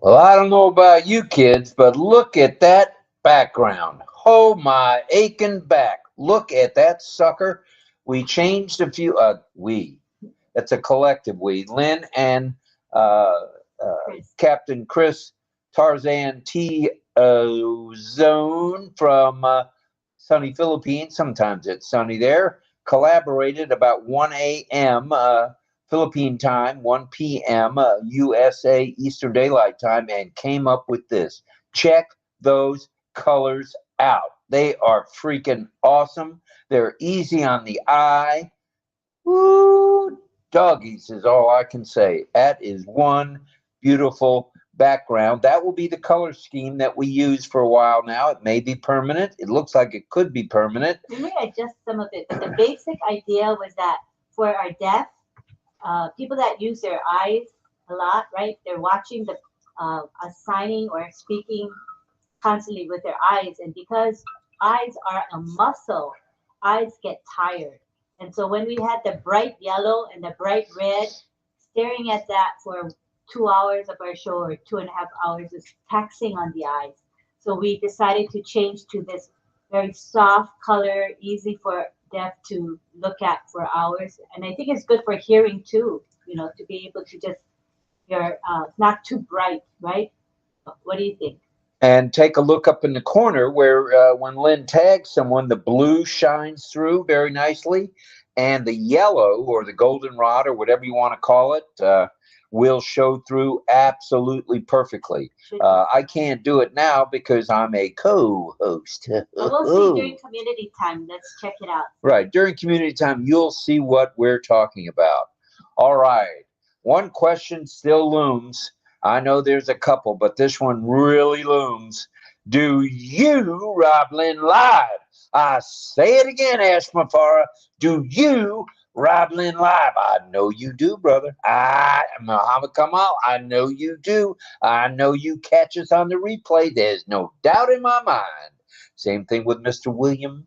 Well, I don't know about you kids, but look at that background. Oh, my aching back. Look at that sucker. We changed a few, it's a collective we. Lynn and uh, uh, Chris. Captain Chris Tarzan T. Zone from sunny Philippines. Sometimes it's sunny there. Collaborated about 1 a.m. Philippine time, 1 p.m. USA Eastern Daylight Time, and came up with this. Check those colors out. They are freaking awesome. They're easy on the eye. Woo! Doggies is all I can say. That is one beautiful background. That will be the color scheme that we use for a while now. It may be permanent. It looks like it could be permanent. We may adjust some of it, but the basic idea was that for our deaf, people that use their eyes a lot, right? They're watching the us signing or speaking constantly with their eyes, and because eyes are a muscle, eyes get tired. And so when we had the bright yellow and the bright red, staring at that for 2 hours of our show or 2.5 hours is taxing on the eyes. So we decided to change to this very soft color, easy for deaf to look at for hours. And I think it's good for hearing too, to be able to just hear, not too bright, right? What do you think? And take a look up in the corner where when Lynn tags someone, the blue shines through very nicely, and the yellow or the goldenrod or whatever you want to call it will show through absolutely perfectly. I can't do it now because I'm a co-host. But we'll see during community time. Let's check it out. Right. During community time, you'll see what we're talking about. All right. One question still looms. I know there's a couple, but this one really looms. Do you, RobLynn, live? I say it again, Ash Mafara. Do you, RobLynn, live? I know you do, brother. Muhammad Kamal, I know you do. I know you catch us on the replay. There's no doubt in my mind. Same thing with Mr. William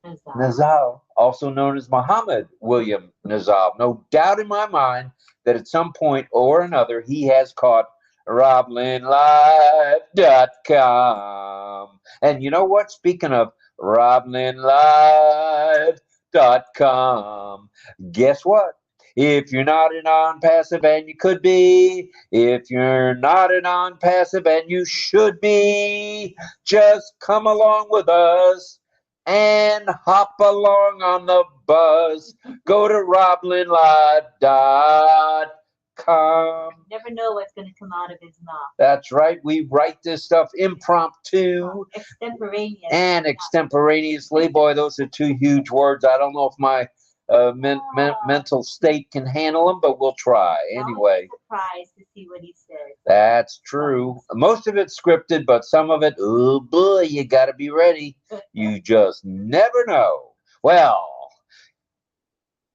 Nazal, also known as Muhammad William Nazal. No doubt in my mind that at some point or another he has caught RobLynnLive.com. And you know what? Speaking of RobLynnLive.com, guess what? If you're not a non-passive, and you could be, if you're not a non-passive, and you should be, just come along with us and hop along on the buzz. Go to RobLynnLive.com. Never know what's going to come out of his mouth. That's right. We write this stuff impromptu Extemporaneous. and extemporaneously. Boy, those are two huge words. I don't know if my mental state can handle them, but we'll try anyway. Surprised to see what he says. That's true. Most of it's scripted, but some of it, oh boy, you got to be ready. You just never know. Well,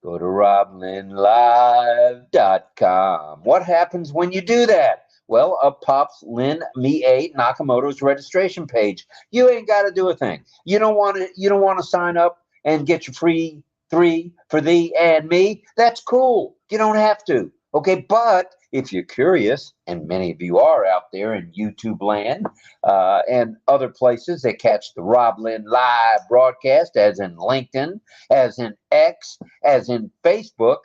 go to RobLynnLive.com. What happens when you do that? Well, up pops Lynn Me Nakamoto's registration page. You ain't got to do a thing. You don't want to. You don't want to sign up and get your free 3 for thee and me. That's cool. You don't have to. Okay, but if you're curious, and many of you are out there in YouTube land and other places that catch the RobLynn live broadcast, as in LinkedIn, as in X, as in Facebook,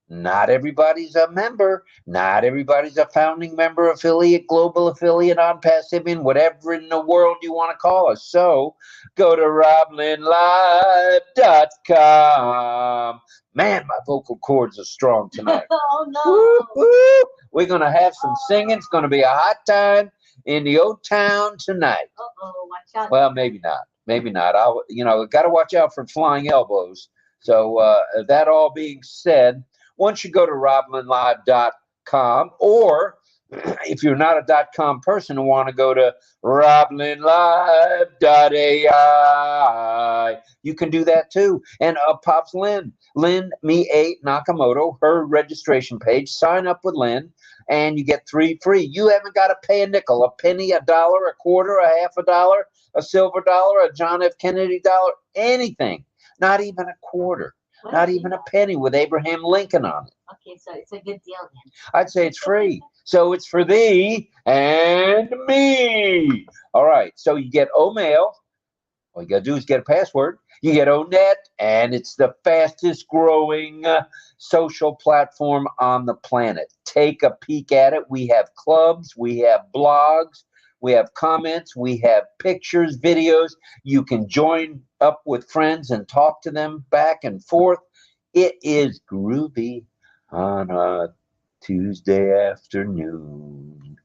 not everybody's a member. Not everybody's a founding member, affiliate, global affiliate, on Passivian, whatever in the world you want to call us. So go to RobLynnLive.com. Man, my vocal cords are strong tonight. Oh, no. Woo, woo. We're going to have some singing. It's going to be a hot time in the old town tonight. Uh-oh, watch out. Well, maybe not. Maybe not. Got to watch out for flying elbows. So that all being said, once you go to RobLynnLive.com, or if you're not a .com person and want to go to RobLynnLive.ai, you can do that too. And pops Lynn Me Nakamoto, her registration page. Sign up with Lynn, and you get 3 free. You haven't got to pay a nickel, a penny, a dollar, a quarter, a half a dollar, a silver dollar, a John F. Kennedy dollar, anything. Not even a quarter. What Not is even it? a penny with Abraham Lincoln on it. Okay, so it's a good deal then. I'd say it's free. So it's for thee and me. All right. So you get OMail. All you got to do is get a password. You get ONet, and it's the fastest growing social platform on the planet. Take a peek at it. We have clubs, we have blogs, we have comments, we have pictures, videos. You can join up with friends and talk to them back and forth. It is groovy on a Tuesday afternoon.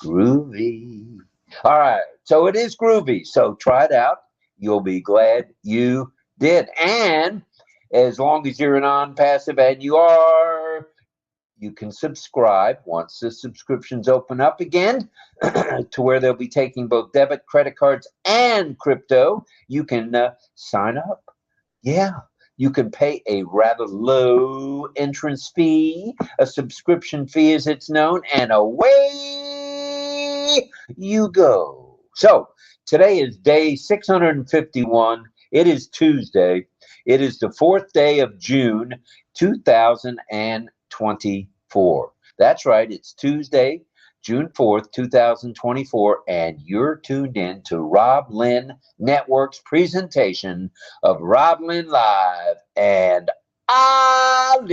Groovy. All right. So it is groovy. So try it out. You'll be glad you did. And as long as you're an ONPASSIVE, and you can subscribe once the subscriptions open up again to where they'll be taking both debit, credit cards, and crypto. You can sign up. Yeah. You can pay a rather low entrance fee, a subscription fee as it's known, and away you go. So today is day 651. It is Tuesday. It is the 4th day of June, 2024. That's right. It's Tuesday, June 4th, 2024, and you're tuned in to RobLynn Network's presentation of RobLynn Live and Ali.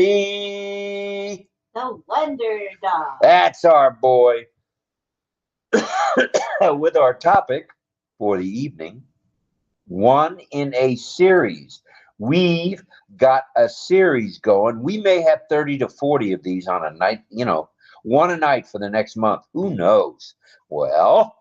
The Wonder Dog. That's our boy. With our topic for the evening, one in a series. We've got a series going. We may have 30 to 40 of these on a night, one a night for the next month. Who knows? Well,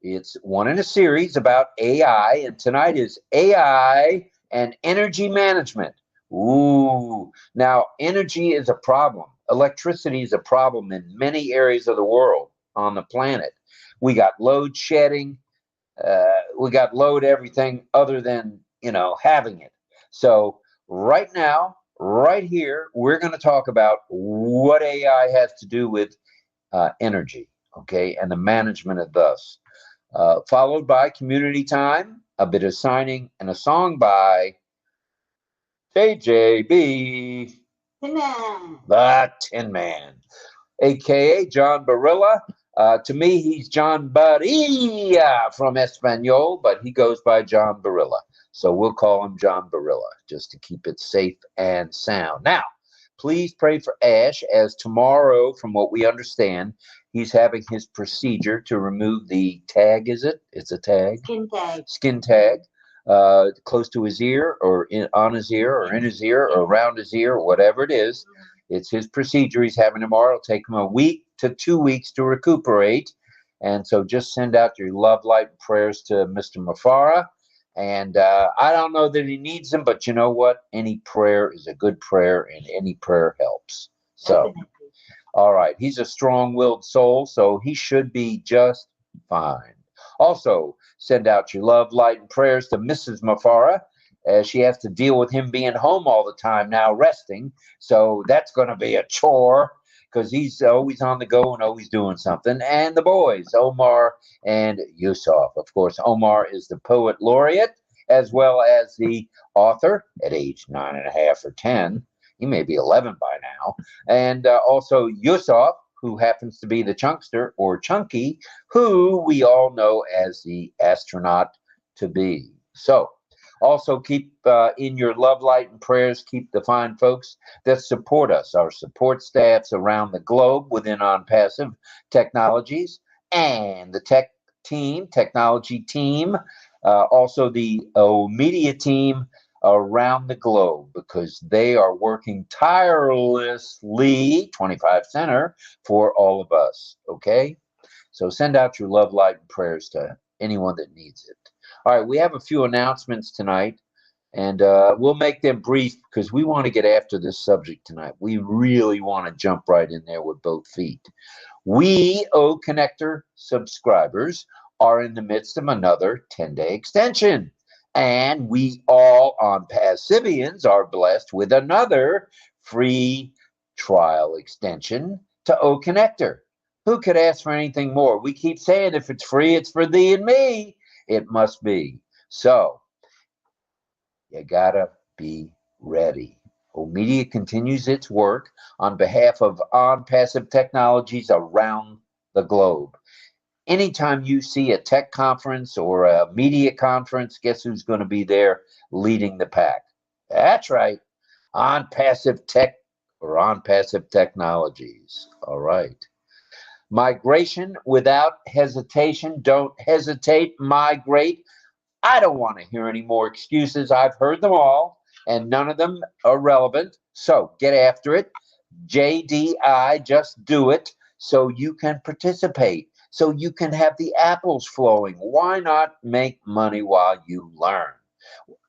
it's one in a series about AI, and tonight is AI and energy management. Ooh, now energy is a problem. Electricity is a problem in many areas of the world on the planet. We got load shedding. We got load everything other than, having it. So right now, right here, we're going to talk about what AI has to do with energy, okay, and the management of thus. Followed by community time, a bit of signing, and a song by JJB, Tin Man. the Tin Man, aka John Barilla. To me, he's John Barilla from Espanol, but he goes by John Barilla. So we'll call him John Barilla just to keep it safe and sound. Now, please pray for Ash, as tomorrow, from what we understand, he's having his procedure to remove the tag, is it? It's a tag? Skin tag. Skin tag. Close to his ear or on his ear or in his ear or around his ear or whatever it is. It's his procedure he's having tomorrow. It'll take him a week to 2 weeks to recuperate. And so just send out your love, light, and prayers to Mr. Mafara. And I don't know that he needs them, but you know what? Any prayer is a good prayer, and any prayer helps. So, all right. He's a strong-willed soul, so he should be just fine. Also, send out your love, light, and prayers to Mrs. Mafara, as she has to deal with him being home all the time now, resting. So that's going to be a chore, because he's always on the go and always doing something. And the boys, Omar and Yusuf. Of course, Omar is the poet laureate, as well as the author at age 9.5 or 10. He may be 11 by now. And also Yusuf, who happens to be the chunkster, or Chunky, who we all know as the astronaut to be. So, also keep in your love, light, and prayers, keep the fine folks that support us, our support staffs around the globe within ONPASSIVE Technologies, and the technology team, also the media team around the globe, because they are working tirelessly, 25 center, for all of us, okay? So send out your love, light, and prayers to anyone that needs it. All right, we have a few announcements tonight, and we'll make them brief because we want to get after this subject tonight. We really want to jump right in there with both feet. We, OConnector subscribers, are in the midst of another 10-day extension. And we all ONPASSIVians are blessed with another free trial extension to OConnector. Who could ask for anything more? We keep saying if it's free, it's for thee and me. It must be. So, you gotta be ready. Media continues its work on behalf of ONPASSIVE technologies around the globe. Anytime you see a tech conference or a media conference, guess who's going to be there leading the pack? That's right, ONPASSIVE Tech or ONPASSIVE Technologies. All right. Migration without hesitation. Don't hesitate, migrate. I don't want to hear any more excuses. I've heard them all, and none of them are relevant. So get after it. JDI, just do it so you can participate, so you can have the apples flowing. Why not make money while you learn?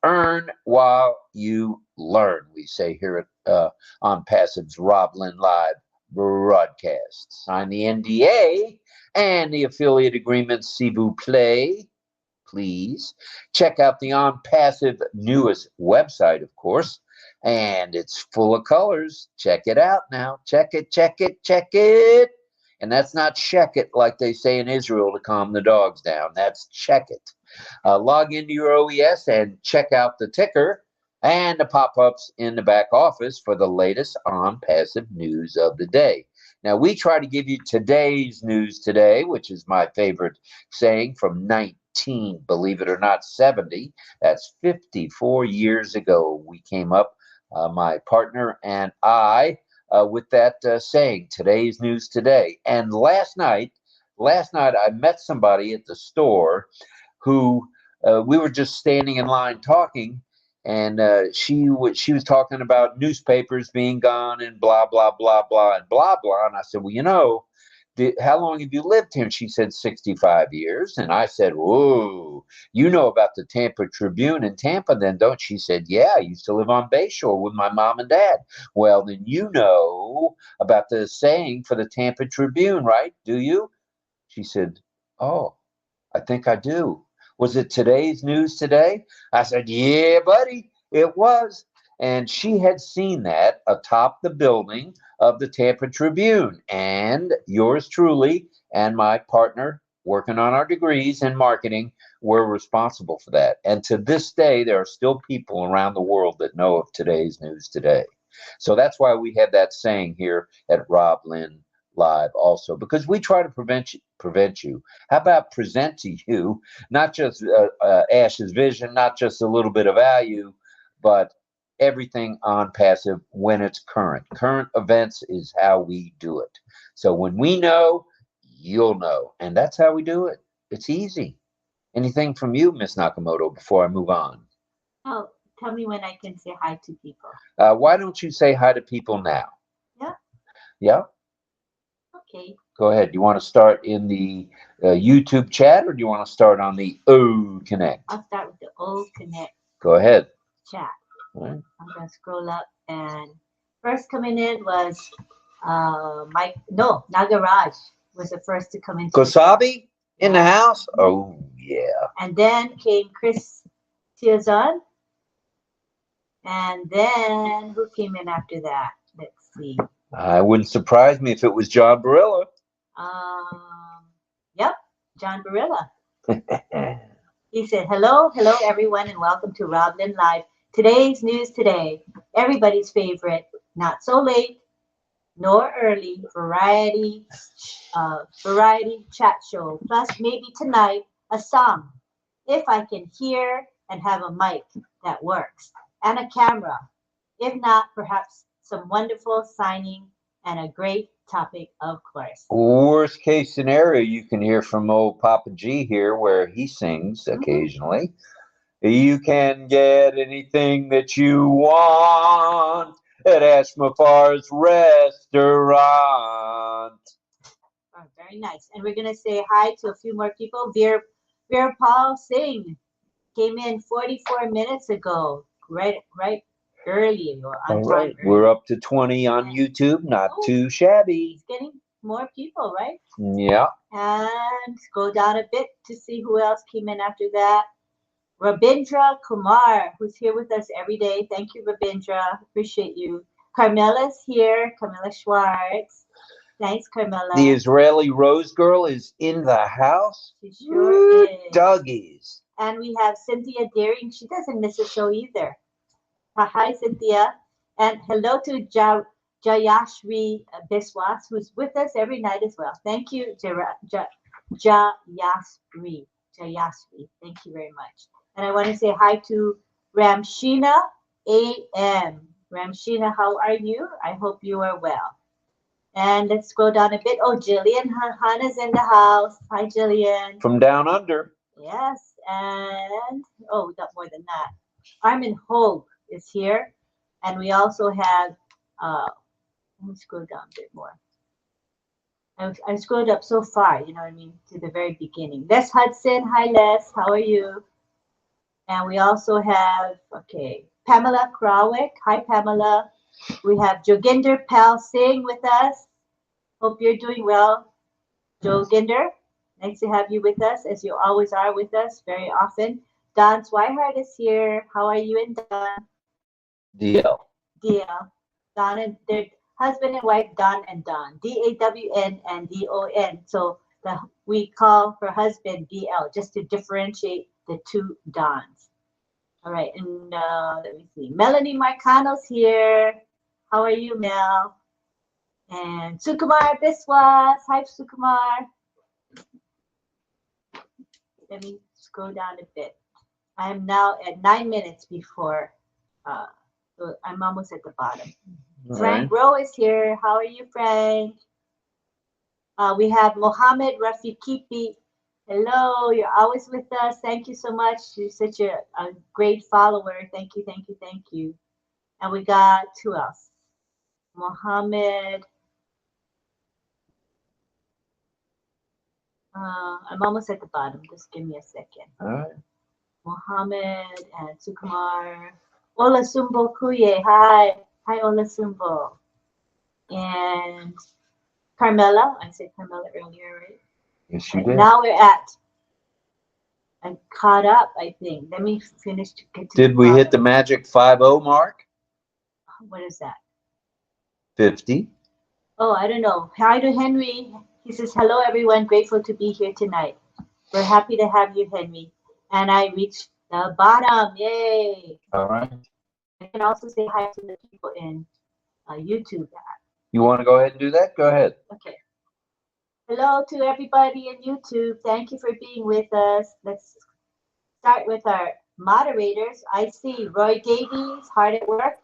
Earn while you learn, we say here at on Passive's RobLynn Live broadcast. Sign the NDA and the affiliate agreement, s'il vous plaît, please. Check out the On Passive newest website, of course, and it's full of colors. Check it out now. Check it, check it, check it. And that's not check it like they say in Israel to calm the dogs down. That's check it. Log into your OES and check out the ticker and the pop-ups in the back office for the latest on passive news of the day. Now, we try to give you today's news today, which is my favorite saying from 19, believe it or not, 70. That's 54 years ago. We came up, my partner and I, with that saying, today's news today. And last night I met somebody at the store who we were just standing in line talking, and she was talking about newspapers being gone and blah blah blah blah and blah blah. And I said, well, you know, how long have you lived here? And she said 65 years. And I said, whoa, you know about the Tampa Tribune in Tampa then, don't you? She said, yeah, I used to live on Bayshore with my mom and dad. Well, then you know about the saying for the Tampa Tribune, right? Do you? She said, oh, I think I do. Was it today's news today? I said, yeah, buddy, it was. And she had seen that atop the building of the Tampa Tribune. And yours truly and my partner, working on our degrees in marketing, were responsible for that. And to this day, there are still people around the world that know of today's news today. So that's why we have that saying here at RobLynn Live also, because we try to prevent you. How about present to you not just Ash's vision, not just a little bit of value, but everything on passive when it's current. Current events is how we do it. So when we know, you'll know. And that's how we do it. It's easy. Anything from you, Miss Nakamoto, before I move on? Oh, tell me when I can say hi to people. Why don't you say hi to people now? Yeah. Yeah? Okay. Go ahead. Do you want to start in the YouTube chat, or do you want to start on the OConnect? I'll start with the OConnect Go ahead. chat. Right. I'm going to scroll up, and first coming in was Nagaraj was the first to come in. Kosabi in the house? Oh, yeah. And then came Chris Tiazon. And then who came in after that? Let's see. It wouldn't surprise me if it was John Barilla. Yep, John Barilla. He said, hello, everyone, and welcome to RobLynn Live. Today's news today, everybody's favorite, not so late nor early, variety chat show. Plus, maybe tonight, a song, if I can hear and have a mic that works, and a camera. If not, perhaps some wonderful signing and a great topic, of course. Worst case scenario, you can hear from old Papa G here, where he sings occasionally. You can get anything that you want at Ashmafar's restaurant. Oh, very nice. And we're going to say hi to a few more people. Veer Paul Singh came in 44 minutes ago, right early or on All right. time. We're up to 20 on YouTube. Not too shabby. It's getting more people, right? Yeah. And go down a bit to see who else came in after that. Rabindra Kumar, who's here with us every day. Thank you, Rabindra. Appreciate you. Carmela's here. Carmela Schwartz. Thanks, Carmela. The Israeli Rose Girl is in the house. She sure is. Doggies. And we have Cynthia Deering. She doesn't miss a show either. Hi, Cynthia. And hello to Jayashri Biswas, who's with us every night as well. Thank you, Jayashri. Thank you very much. And I want to say hi to Ramshina AM. Ramshina, how are you? I hope you are well. And let's scroll down a bit. Oh, Jillian Hannah's in the house. Hi, Jillian. From down under. Yes, and oh, not more than that. Armin Hogue is here, and we also have. Let me scroll down a bit more. I scrolled up so far, you know what I mean, to the very beginning. Les Hudson, hi Les, how are you? And we also have, okay, Pamela Krawick, hi Pamela. We have Joginder Pal Singh with us. Hope you're doing well, Joginder. Nice to have you with us, as you always are with us very often. Don Swihart is here. How are you and Don? DL. Don and their husband and wife, Don and Don. DAWN and DON. So we call her husband DL just to differentiate the two Dons. All right, and let me see. Melanie Marcano's here. How are you, Mel? And Sukumar Biswas. Hi, Sukumar. Let me scroll down a bit. I am now at 9 minutes before, so I'm almost at the bottom. All Frank Rowe is here. How are you, Frank? We have Mohammed Rafikipi. Hello, you're always with us. Thank you so much. You're such a great follower. Thank you, thank you, thank you. And we got who else? Mohammed. I'm almost at the bottom. Just give me a second. All right. Mohammed and Sukumar. Olasumbo Kuye. Hi. Hi, Olasumbo. And Carmela. I said Carmela earlier, right? Yes, you did. Now we're at. I'm caught up, I think. Let me finish to get to Did we hit the magic 50 mark? What is that? 50. Oh, I don't know. Hi to Henry. He says, hello, everyone. Grateful to be here tonight. We're happy to have you, Henry. And I reached the bottom. Yay. All right. I can also say hi to the people in YouTube. You want to go ahead and do that? Go ahead. Okay. Hello to everybody in YouTube. Thank you for being with us. Let's start with our moderators. I see Roy Davies, hard at work.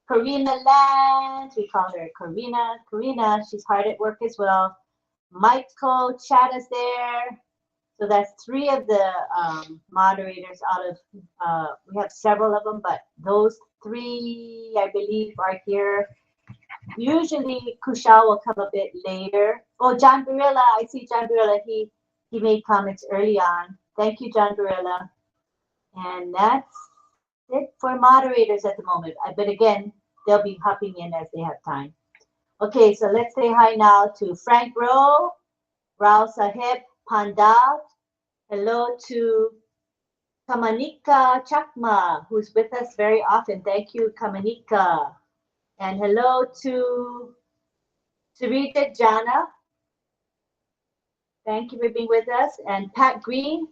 Karina Land, we call her Karina. Karina, she's hard at work as well. Michael Chatta's there. So that's 3 of the moderators out of, we have several of them, but those 3, I believe, are here. Usually Kushal will come a bit later. Oh, John Barilla, I see John Barilla. He made comments early on. Thank you, John Barilla. And that's it for moderators at the moment. But again, they'll be hopping in as they have time. Okay, so let's say hi now to Frank Rowe, Rao Sahib Pandal. Hello to Kamanika Chakma, who's with us very often. Thank you, Kamanika. And hello to Sarita Jana. Thank you for being with us. And Pat Green.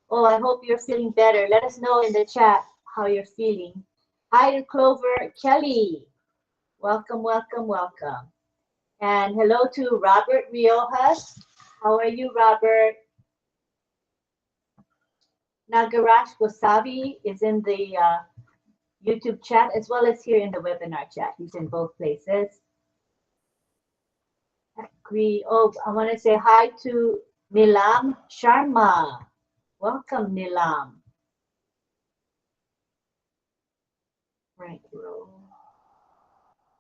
Oh, I hope you're feeling better. Let us know in the chat how you're feeling. Hi to Clover Kelly. Welcome, welcome, welcome. And hello to Robert Riojas. How are you, Robert? Nagarash Wasabi is in the YouTube chat as well as here in the webinar chat. He's in both places. Agree. Oh, I want to say hi to Nilam Sharma. Welcome, Nilam. Right.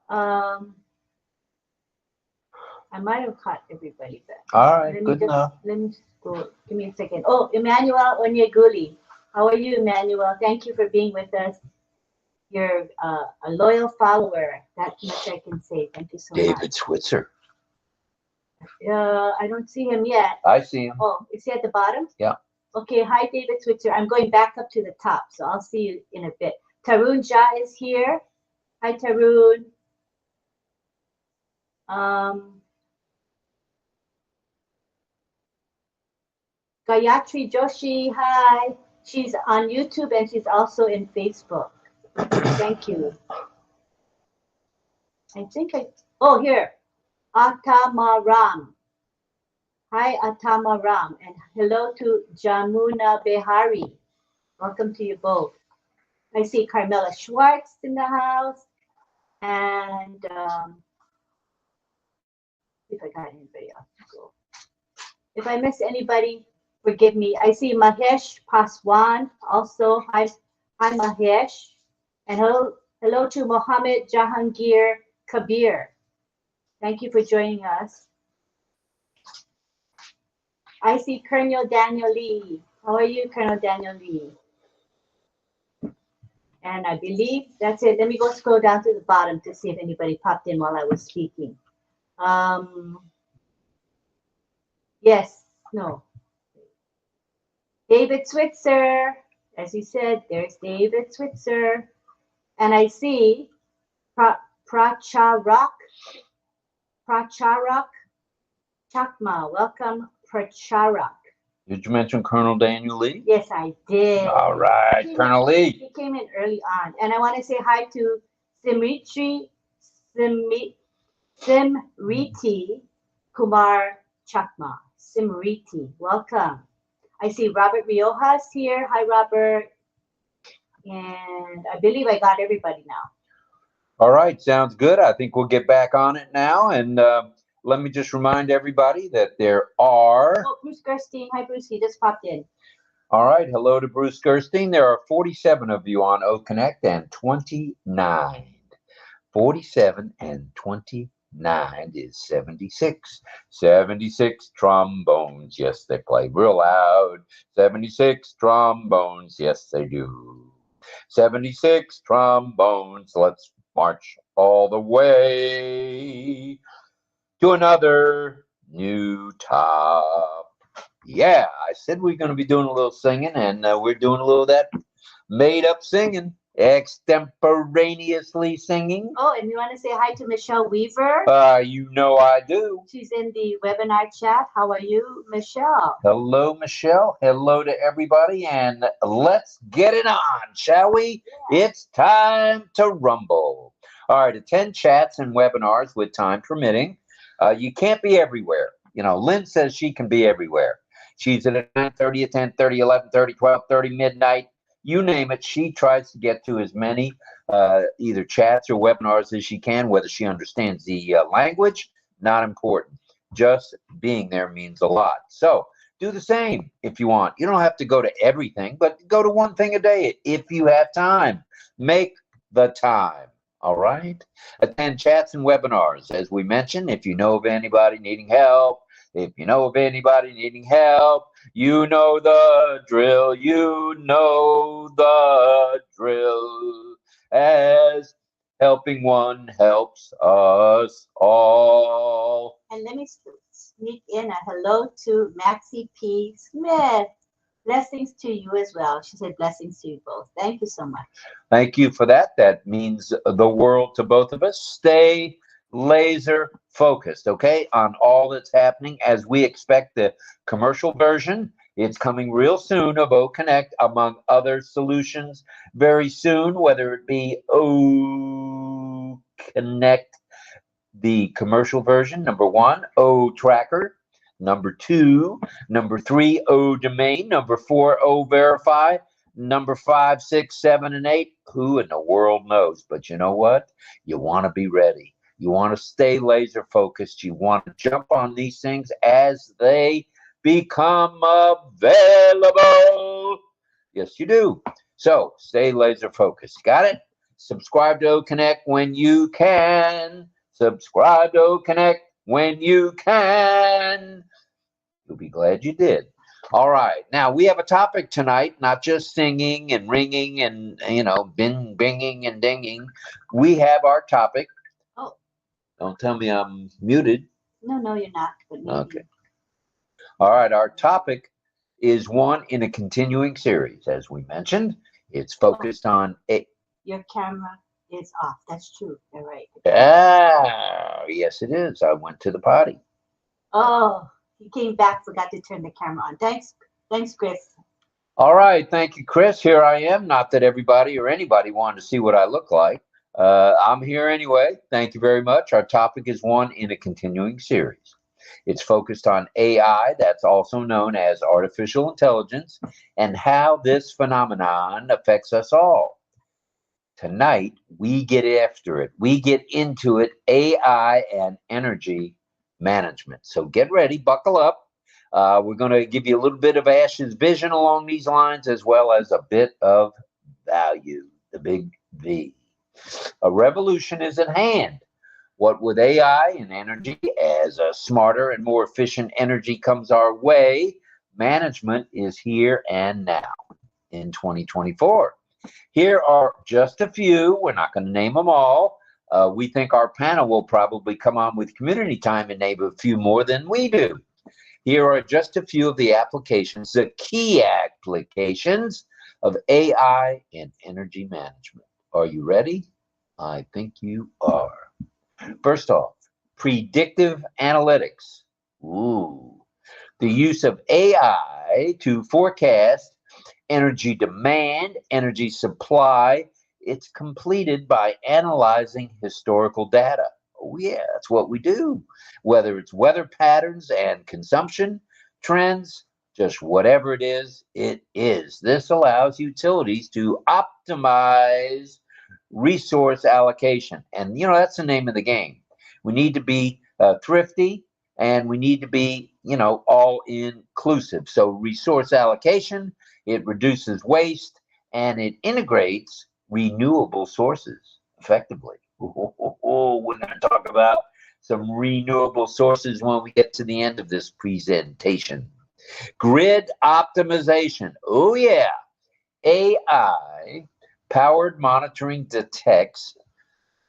I might have caught everybody back. All right, good enough. Let me just go. Give me a second. Oh, Emmanuel Onyeguli. How are you, Emmanuel? Thank you for being with us. You're a loyal follower. That much I can say. Thank you so much. David Switzer. I don't see him yet. I see him. Oh, is he at the bottom? Yeah. Okay, hi, David Switzer. I'm going back up to the top, so I'll see you in a bit. Tarun Jha is here. Hi, Tarun. Gayatri Joshi, hi. She's on YouTube and she's also in Facebook. Thank you. I think oh, here, Atamaram. Hi, Atamaram, and hello to Jamuna Behari. Welcome to you both. I see Carmela Schwartz in the house, and if I got anybody else, go. If I miss anybody, forgive me. I see Mahesh Paswan also. Hi, Mahesh, and hello to Mohammed Jahangir Kabir. Thank you for joining us. I see Colonel Daniel Lee. How are you, Colonel Daniel Lee? And I believe that's it. Let me go scroll down to the bottom to see if anybody popped in while I was speaking. Yes, no. David Switzer, as you said, there's David Switzer. And I see Pracharak Chakma. Welcome, Pracharak. Did you mention Colonel Daniel Lee? Yes, I did. All right, Colonel Lee. He came in early on. And I want to say hi to Simriti Kumar Chakma. Simriti, welcome. I see Robert Riojas here. Hi, Robert. And I believe I got everybody now. All right, sounds good. I think we'll get back on it now. And let me just remind everybody that there are... Oh, Bruce Gerstein. Hi, Bruce. He just popped in. All right. Hello to Bruce Gerstein. There are 47 of you on OConnect and 29. 47 and 29 is 76. 76 trombones. Yes, they play real loud. 76 trombones. Yes, they do. 76 trombones. Let's march all the way to another new top. Yeah, I said we're going to be doing a little singing, and we're doing a little of that made-up singing, extemporaneously singing. Oh, and you want to say hi to Michelle Weaver? You know I do. She's in the webinar chat. How are you, Michelle? Hello, Michelle. Hello to everybody, and let's get it on, shall we? Yeah. It's time to rumble. All right, attend chats and webinars with time permitting. You can't be everywhere. You know, Lynn says she can be everywhere. She's at 9:30, 10:30, 11:30, 12:30, midnight. You name it. She tries to get to as many either chats or webinars as she can. Whether she understands the language, not important. Just being there means a lot. So do the same if you want. You don't have to go to everything, but go to one thing a day if you have time. Make the time. All right. Attend chats and webinars. As we mentioned, if you know of anybody needing help, you know the drill. You know the drill. As helping one helps us all. And let me sneak in a hello to Maxie P. Smith. Blessings to you as well. She said blessings to you both. Thank you so much. Thank you for that. That means the world to both of us. Stay laser focused, okay, on all that's happening as we expect the commercial version. It's coming real soon of OConnect, among other solutions, very soon, whether it be OConnect, the commercial version, number 1, O Tracker, number 2, number 3, O Domain, number 4, O Verify, number 5, 6, 7, and 8. Who in the world knows? But you know what? You want to be ready. You want to stay laser focused. You want to jump on these things as they become available. Yes, you do. So stay laser focused. Got it? Subscribe to OConnect when you can. Subscribe to OConnect when you can. You'll be glad you did. All right. Now, we have a topic tonight, not just singing and ringing and, binging and dinging. We have our topic. Oh. Don't tell me I'm muted. No, you're not. Okay. All right. Our topic is one in a continuing series. As we mentioned, it's focused on a... Your camera is off. That's true. You're right. Yes, it is. I went to the potty. Oh, you came back, forgot to turn the camera on. Thanks, Chris. All right. Thank you, Chris. Here I am. Not that everybody or anybody wanted to see what I look like. I'm here anyway. Thank you very much. Our topic is one in a continuing series. It's focused on AI, that's also known as artificial intelligence, and how this phenomenon affects us all. Tonight, we get after it. We get into it, AI and energy management. So get ready, buckle up. We're going to give you a little bit of Ash's vision along these lines, as well as a bit of value, the big V. A revolution is at hand. What with AI and energy, as a smarter and more efficient energy comes our way, management is here and now in 2024. Here are just a few. We're not going to name them all. We think our panel will probably come on with community time and name a few more than we do. Here are just a few of the applications, the key applications of AI in energy management. Are you ready? I think you are. First off, predictive analytics. Ooh. The use of AI to forecast energy demand, energy supply. It's completed by analyzing historical data. Oh, yeah, that's what we do. Whether it's weather patterns and consumption trends, just whatever it is, it is. This allows utilities to optimize resource allocation. And, that's the name of the game. We need to be thrifty, and we need to be, all inclusive. So resource allocation, it reduces waste, and it integrates renewable sources effectively. We're going to talk about some renewable sources when we get to the end of this presentation. Grid optimization. Oh, yeah. AI powered monitoring detects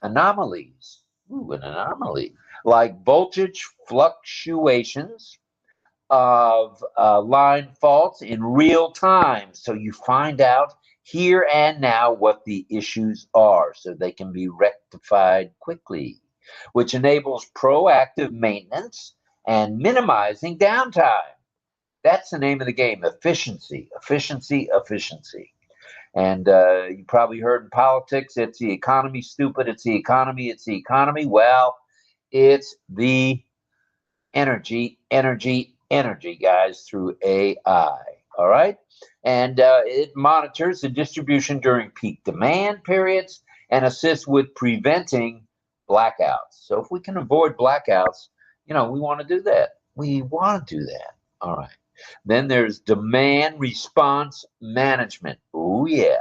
anomalies. Ooh, an anomaly. Like voltage fluctuations of line faults in real time. So you find out here and now what the issues are so they can be rectified quickly, which enables proactive maintenance and minimizing downtime. That's the name of the game, efficiency, efficiency, efficiency. And you probably heard in politics, it's the economy, stupid, it's the economy, it's the economy. Well, it's the energy, energy, energy, guys, through AI. All right. And it monitors the distribution during peak demand periods and assists with preventing blackouts. So if we can avoid blackouts, we want to do that. We want to do that. All right. Then there's demand response management. Oh, yeah.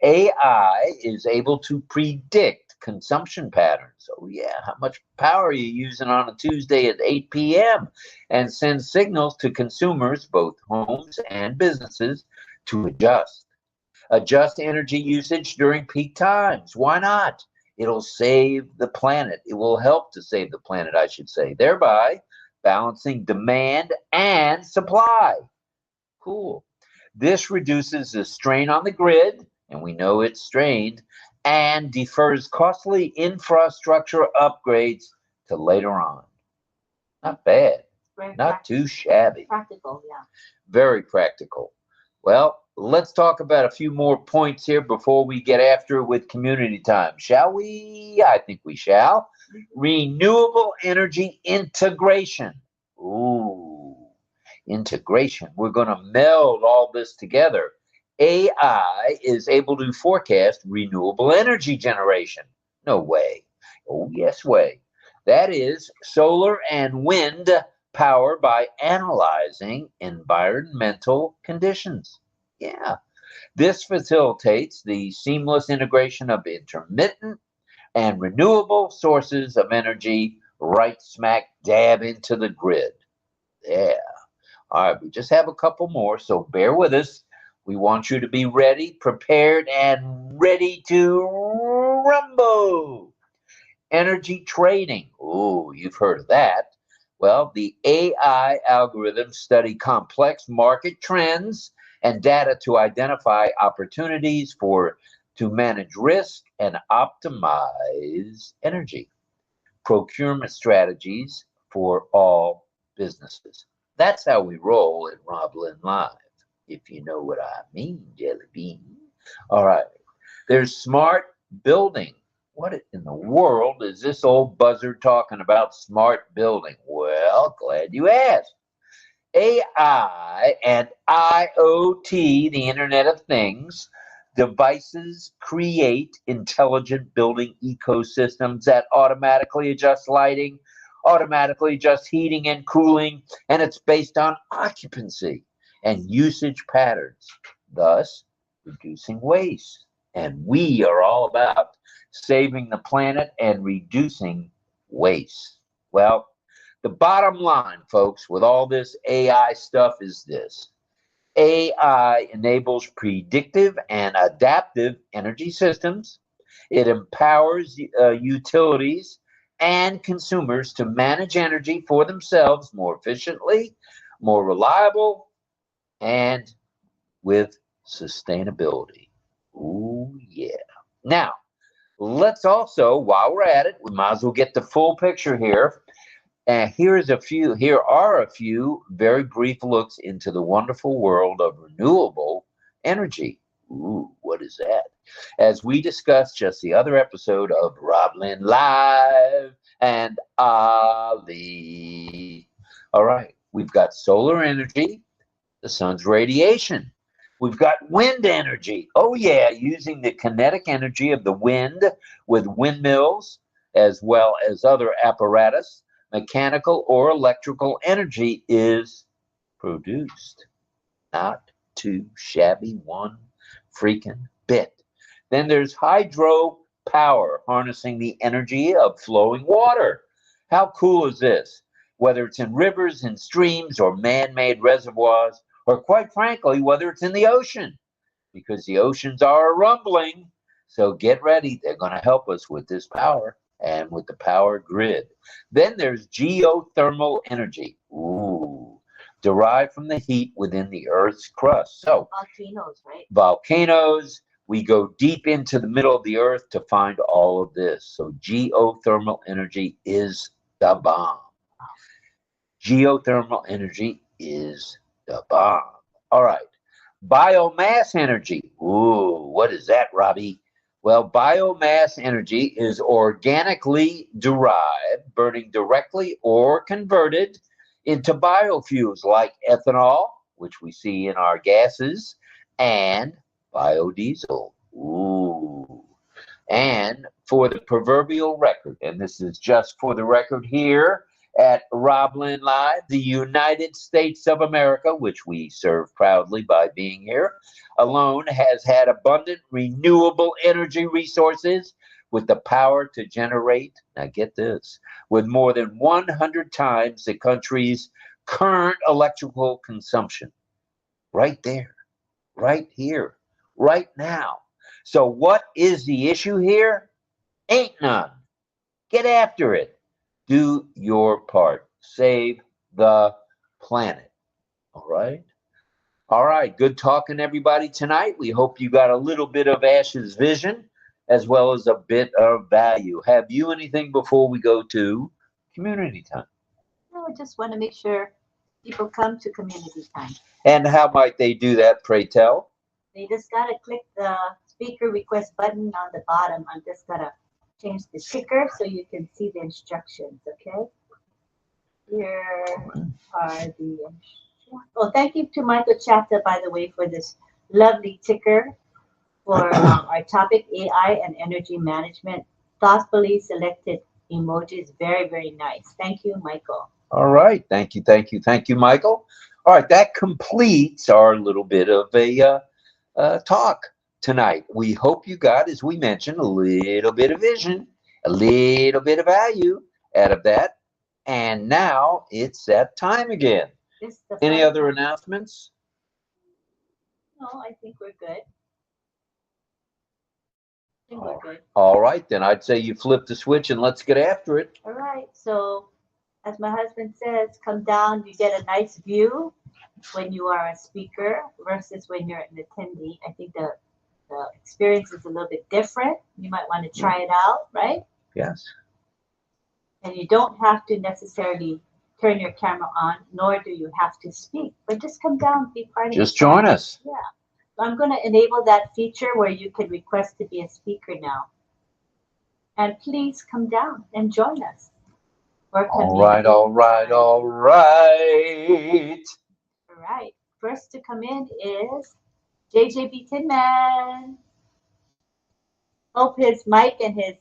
AI is able to predict consumption patterns. Oh, yeah. How much power are you using on a Tuesday at 8 p.m. and send signals to consumers, both homes and businesses, to adjust. Adjust energy usage during peak times. Why not? It'll save the planet. It will help to save the planet, I should say, thereby balancing demand and supply. Cool. This reduces the strain on the grid, and we know it's strained, and defers costly infrastructure upgrades to later on. Not bad. Not too shabby. Practical, yeah. Very practical. Well, let's talk about a few more points here before we get after it with community time. Shall we? I think we shall. Renewable energy integration. Ooh, integration. We're going to meld all this together. AI is able to forecast renewable energy generation. No way. Oh, yes, way. That is solar and wind power by analyzing environmental conditions. Yeah. This facilitates the seamless integration of intermittent and renewable sources of energy right smack dab into the grid. Yeah. All right, we just have a couple more, so bear with us. We want you to be ready, prepared, and ready to rumble. Energy trading. Oh, you've heard of that. Well, the AI algorithms study complex market trends and data to identify opportunities to manage risk and optimize energy procurement strategies for all businesses. That's how we roll at RobLynn Live, if you know what I mean, Jelly Bean. All right. There's smart building. What in the world is this old buzzard talking about smart building? Well, glad you asked. AI and IoT, the Internet of Things, devices create intelligent building ecosystems that automatically adjust lighting, automatically adjust heating and cooling, and it's based on occupancy and usage patterns, thus reducing waste. And we are all about saving the planet and reducing waste. Well, the bottom line, folks, with all this AI stuff is this. AI enables predictive and adaptive energy systems. It empowers utilities and consumers to manage energy for themselves more efficiently, more reliable, and with sustainability. Ooh, yeah. Now, let's also, while we're at it, we might as well get the full picture here. And here are a few very brief looks into the wonderful world of renewable energy. Ooh, what is that? As we discussed just the other episode of RobLynn Live and Ali. All right, we've got solar energy, the sun's radiation. We've got wind energy. Oh, yeah, using the kinetic energy of the wind with windmills as well as other apparatus. Mechanical or electrical energy is produced. Not too shabby one freaking bit. Then there's hydro power, harnessing the energy of flowing water. How cool is this? Whether it's in rivers and streams or man-made reservoirs, or quite frankly, whether it's in the ocean, because the oceans are rumbling. So get ready. They're going to help us with this power and with the power grid. Then there's geothermal energy. Ooh, derived from the heat within the Earth's crust. So Volcanoes, right? Volcanoes. We go deep into the middle of the Earth to find all of this. So geothermal energy is the bomb. Geothermal energy is the bomb. All right. Biomass energy. Ooh, what is that, Robbie? Well, biomass energy is organically derived, burning directly or converted into biofuels like ethanol, which we see in our gases, and biodiesel. Ooh. And for the proverbial record, and this is just for the record here at RobLynn Live, the United States of America, which we serve proudly by being here, alone has had abundant renewable energy resources with the power to generate, now get this, with more than 100 times the country's current electrical consumption. Right there, right here, right now. So what is the issue here? Ain't none. Get after it. Do your part. Save the planet. All right? All right. Good talking, everybody, tonight. We hope you got a little bit of Ash's vision as well as a bit of value. Have you anything before we go to community time? No, I just want to make sure people come to community time. And how might they do that, pray tell? They just got to click the speaker request button on the bottom. I'm just going to change the ticker so you can see the instructions, okay? Here are the instructions. Oh, thank you to Michael Chapta, by the way, for this lovely ticker for our topic, AI and energy management. Thoughtfully selected emojis. Very, very nice. Thank you, Michael. All right. Thank you, thank you, thank you, Michael. All right. That completes our little bit of a talk tonight. We hope you got, as we mentioned, a little bit of vision, a little bit of value out of that. And now it's that time again. Any other announcements? No, I think we're good. I think we're good. All right, then I'd say you flip the switch and let's get after it. All right. So, as my husband says, come down. You get a nice view when you are a speaker versus when you're an attendee. I think the experience is a little bit different. You might want to try it out, right? Yes. And you don't have to necessarily turn your camera on, nor do you have to speak, but just come down, be part of it. Just join us. Yeah. So I'm going to enable that feature where you can request to be a speaker now. And please come down and join us. All right, all right, all right. All right. First to come in is JJB Tinman. Hope his mic and his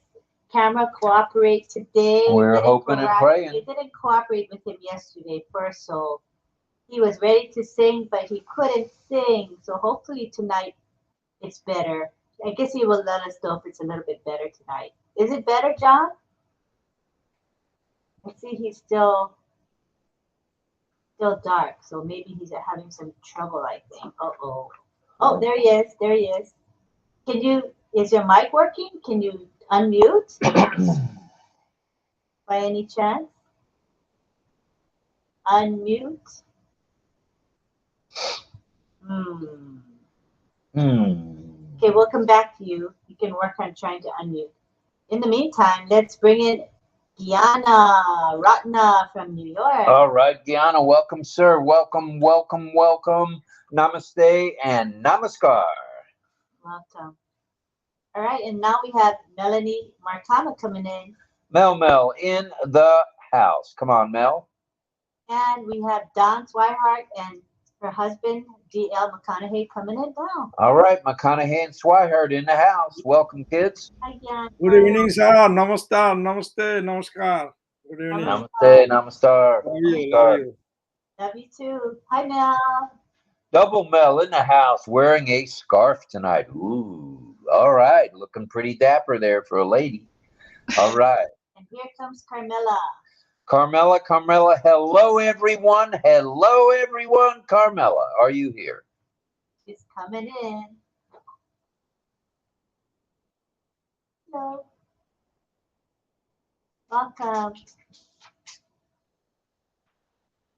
camera cooperate today. We're hoping and praying. It didn't cooperate with him yesterday first, so he was ready to sing, but he couldn't sing. So hopefully tonight it's better. I guess he will let us know if it's a little bit better tonight. Is it better, John? I see he's still dark, so maybe he's having some trouble, I think. Uh-oh. Oh, there he is. There he is. Is your mic working? Can you unmute by any chance? Unmute. Okay, we'll come back to you. You can work on trying to unmute. In the meantime, let's bring in Gianna Ratna from New York. All right, Gianna, welcome, sir. Welcome, welcome, welcome. Namaste and namaskar. Welcome. All right, and now we have Melanie Martama coming in. Mel in the house. Come on, Mel. And we have Dawn Swihart and her husband, D.L. McConaughey, coming in now. All right, McConaughey and Swihart in the house. Welcome, kids. Hi, Gianna. Good evening, sir. Namaste, namaskar. Good evening. Namaste, namaskar. Love you. Love you too. Hi, Mel. Double Mel in the house wearing a scarf tonight. Ooh, all right. Looking pretty dapper there for a lady. All right. And here comes Carmela. Carmela, hello, everyone. Hello, everyone. Carmela, are you here? She's coming in. Hello. Welcome.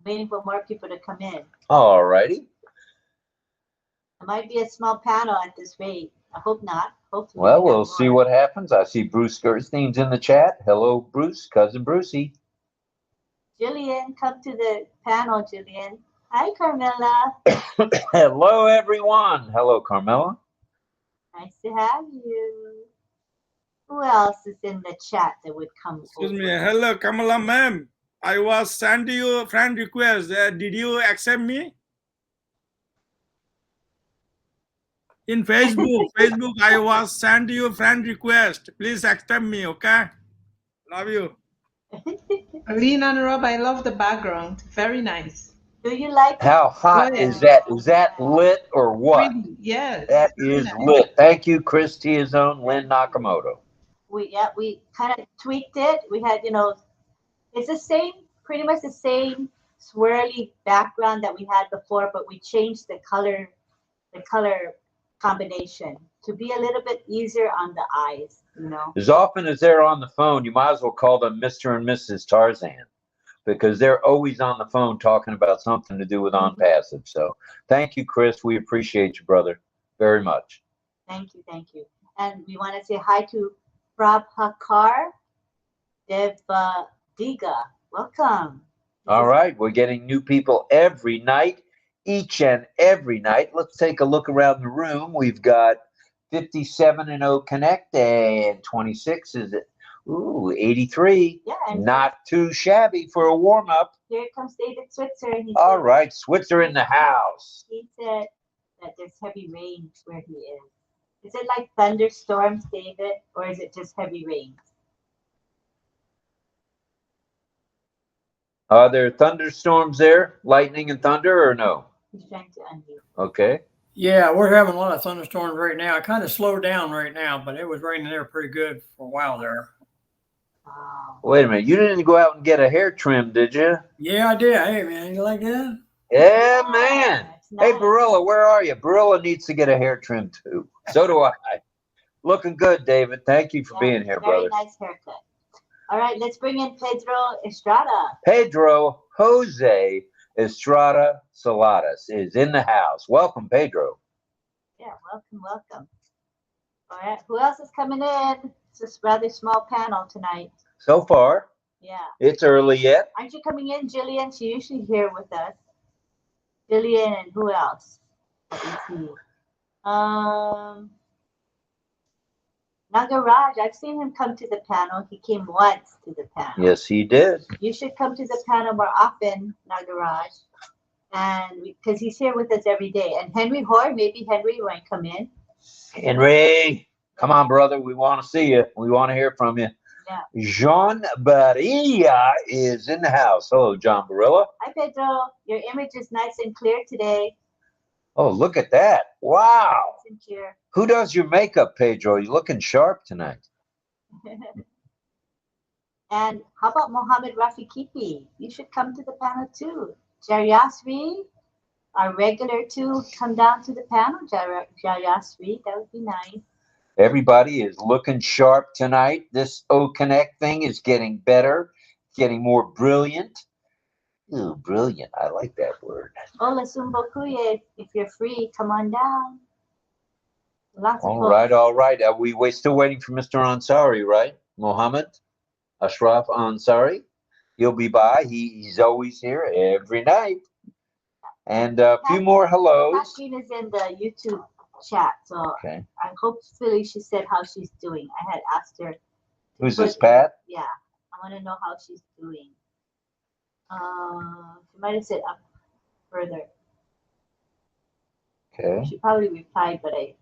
Waiting for more people to come in. All righty. It might be a small panel at this rate. I hope not. Hopefully. Well, we'll see what happens. I see Bruce Gerstein's in the chat. Hello, Bruce, cousin Brucey. Jillian, come to the panel, Jillian. Hi, Carmela. Hello, everyone. Hello, Carmela. Nice to have you. Who else is in the chat that would come? Excuse me. Hello, Kamala ma'am. I was sent you a friend request. Did you accept me? In Facebook, I was sent you a friend request. Please accept me, okay? Love you. Lynn and Rob, I love the background. Very nice. Do you like How hot is that? Is that lit or what? Yes. That is lit. Thank you, Chris Tia's own Lynn Nakamoto. We kind of tweaked it. We had, it's the same, pretty much the same swirly background that we had before, but we changed the color combination to be a little bit easier on the eyes, As often as they're on the phone, you might as well call them Mr. and Mrs. Tarzan, because they're always on the phone talking about something to do with ONPASSIVE. So thank you, Chris. We appreciate you, brother, very much. Thank you. And we want to say hi to Prabhakar Devadiga. Welcome. All right, we're getting new people every night, each and every night. Let's take a look around the room. We've got 57 in OConnect and 26 is it? Ooh, 83. Yeah. Not too shabby for a warm-up. Here comes David Switzer. All right, Switzer in the house. He said that there's heavy rain where he is. Is it like thunderstorms, David, or is it just heavy rain? Are there thunderstorms there, lightning and thunder, or no? He's trying to unmute. Okay. Yeah, we're having a lot of thunderstorms right now. It kind of slowed down right now, but it was raining there pretty good for a while there. Wow. Wait a minute. You didn't go out and get a hair trim, did you? Yeah, I did. Hey, man, you like that? Yeah, man. Nice. Hey, Barilla, where are you? Barilla needs to get a hair trim, too. So do I. Looking good, David. Thank you for being here, brother. Very nice haircut. All right, let's bring in Pedro Estrada. Pedro Jose Estrada Saladas is in the house. Welcome, Pedro. Yeah, welcome. All right, who else is coming in? It's a rather small panel tonight. So far, yeah. It's early yet. Aren't you coming in, Jillian? She's usually here with us. Jillian and who else? Let me see. Nagaraj, I've seen him come to the panel. He came once to the panel. Yes, he did. You should come to the panel more often, Nagaraj. And because he's here with us every day. And Henry Hoare, maybe Henry want to come in. Henry, come on, brother. We want to see you. We want to hear from you. Yeah. Jean Barilla is in the house. Hello, John Barilla. Hi, Pedro. Your image is nice and clear today. Oh, look at that. Wow. Nice and clear. Who does your makeup, Pedro? You're looking sharp tonight. And how about Mohammed Rafikipi? You should come to the panel too. Jaryasri, our regular too, come down to the panel. Jaryasri, that would be nice. Everybody is looking sharp tonight. This OConnect thing is getting better, getting more brilliant. Ooh, brilliant. I like that word. Ola Sumbokuye, if you're free, come on down. Lots of All right. We're still waiting for Mr. Ansari, right? Mohammed Ashraf Ansari. He'll be by. He's always here every night. And a few more hellos. Kathleen is in the YouTube chat, so Okay. I hopefully she said how she's doing. I had asked her. Who's this, Pat? Yeah, I want to know how she's doing. She might have said up further. Okay. She probably replied, but I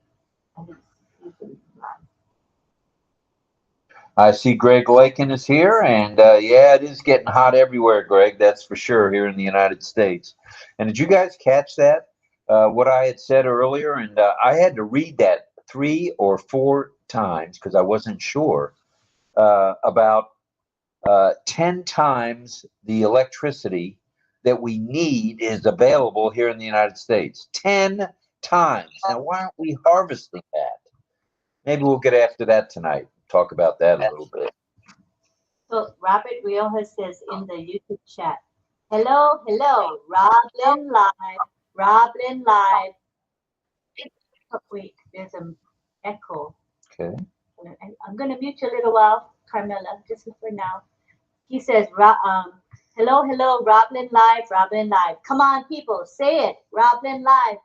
didn't see the reply. I see Greg Lakin is here, and yeah, it is getting hot everywhere, Greg. That's for sure here in the United States. And did you guys catch that? What I had said earlier, and I had to read that 3 or 4 times because I wasn't sure about 10 times the electricity that we need is available here in the United States. 10 times. Now, why aren't we harvesting that? Maybe we'll get after that tonight. Talk about that a little bit. So Robert Rioja says in the YouTube chat, hello, RobLynn live. Oh, wait, there's an echo. Okay. I'm going to mute you a little while, Carmela, just for now. He says, hello, RobLynn live. Come on, people, say it. RobLynn live,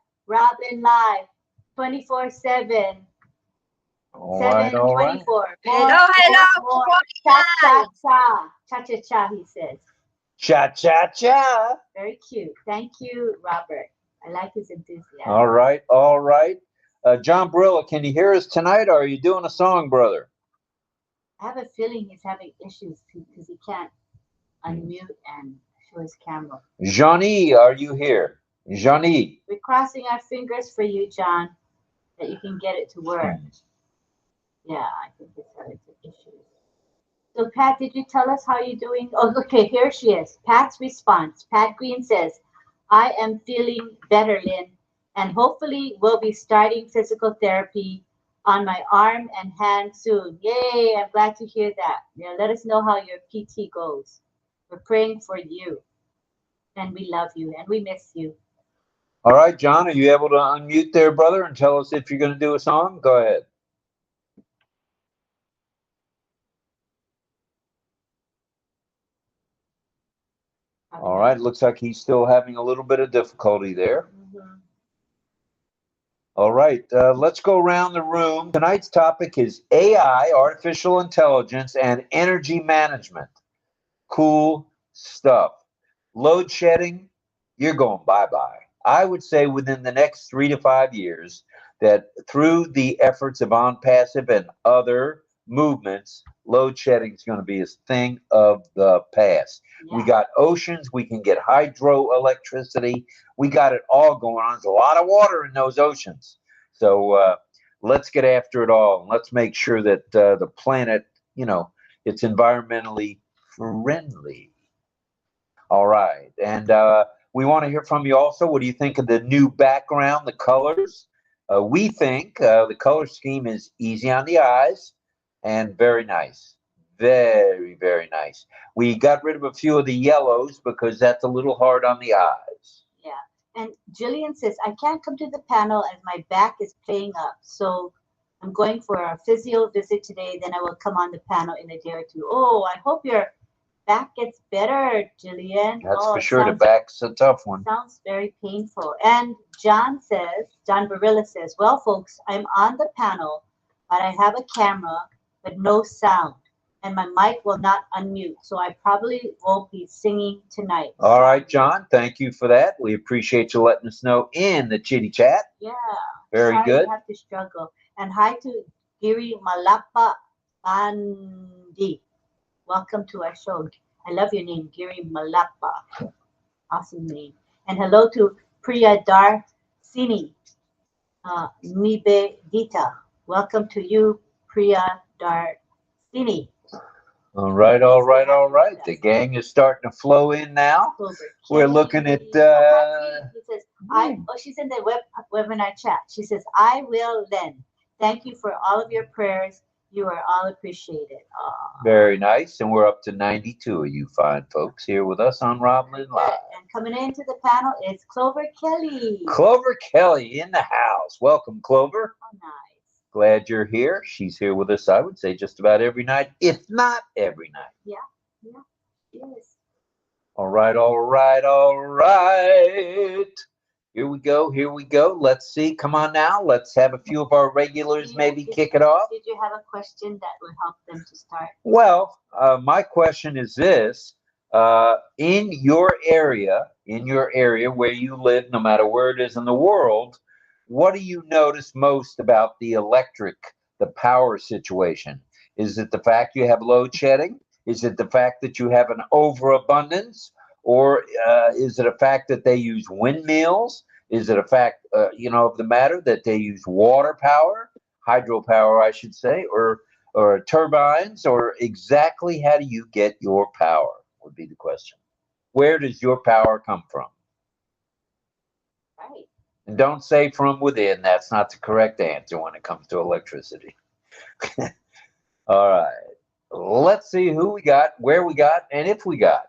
24/7. All right, all right. 7:24. Hello. Cha, he says. Cha. Very cute. Thank you, Robert. I like his enthusiasm. All right. John Barilla, can you hear us tonight, or are you doing a song, brother? I have a feeling he's having issues because he can't unmute and show his camera. Johnny, are you here? Johnny. We're crossing our fingers for you, John, that you can get it to work. Yeah, I think it's having some issues. So, Pat, did you tell us how you're doing? Oh, okay, here she is. Pat's response. Pat Green says, I am feeling better, Lynn, and hopefully we'll be starting physical therapy on my arm and hand soon. Yay, I'm glad to hear that. Yeah, let us know how your PT goes. We're praying for you, and we love you, and we miss you. All right, John, are you able to unmute there, brother, and tell us if you're going to do a song? Go ahead. All right, looks like he's still having a little bit of difficulty there. All right, let's go around the room. Tonight's topic is AI, artificial intelligence, and energy management. Cool stuff. Load shedding, you're going bye-bye. I would say within the next 3 to 5 years that through the efforts of ONPASSIVE and other movements, load shedding is going to be a thing of the past. Yeah. We got oceans. We can get hydroelectricity. We got it all going on. There's a lot of water in those oceans. So let's get after it all. And let's make sure that the planet, it's environmentally friendly. All right. And we want to hear from you also. What do you think of the new background, the colors? We think the color scheme is easy on the eyes and very nice. Very, very nice. We got rid of a few of the yellows because that's a little hard on the eyes. Yeah. And Jillian says, I can't come to the panel as my back is playing up. So I'm going for a physio visit today. Then I will come on the panel in a day or two. Oh, I hope your back gets better, Jillian. That's for sure. The back's a tough one. Sounds very painful. And John Barilla says, well, folks, I'm on the panel. but I have a camera but no sound, and my mic will not unmute, so I probably won't be singing tonight. All right, John. Thank you for that. We appreciate you letting us know in the chitty chat. Yeah. Very Sorry good. you have to struggle. And hi to Giri Malapa Bandi. Welcome to our show. I love your name, Giri Malapa. Awesome name. And hello to Priya Darsini Mibe Gita. Welcome to you, Priya Darsini. All right, all right, all right. The gang is starting to flow in now. We're looking at. He says, she's in the webinar chat. She says, I will, Lynn. Thank you for all of your prayers. You are all appreciated. Aww. Very nice. And we're up to 92 of you fine folks here with us on RobLynn Live. And coming into the panel is Clover Kelly. Clover Kelly in the house. Welcome, Clover. Oh, nice. Glad you're here. She's here with us, I would say, just about every night, if not every night. Yeah, yes. All right, all right, all right. Here we go. Let's see. Come on now. Let's have a few of our regulars maybe kick it off. Did you have a question that would help them to start? Well, my question is this. In your area where you live, no matter where it is in the world, what do you notice most about the power situation? Is it the fact you have load shedding? Is it the fact that you have an overabundance? Or is it a fact that they use windmills? Is it a fact, of the matter that they use water power, hydropower, I should say, or turbines? Or exactly how do you get your power would be the question. Where does your power come from? Right. And don't say from within. That's not the correct answer when it comes to electricity. All right. Let's see who we got, where we got, and if we got.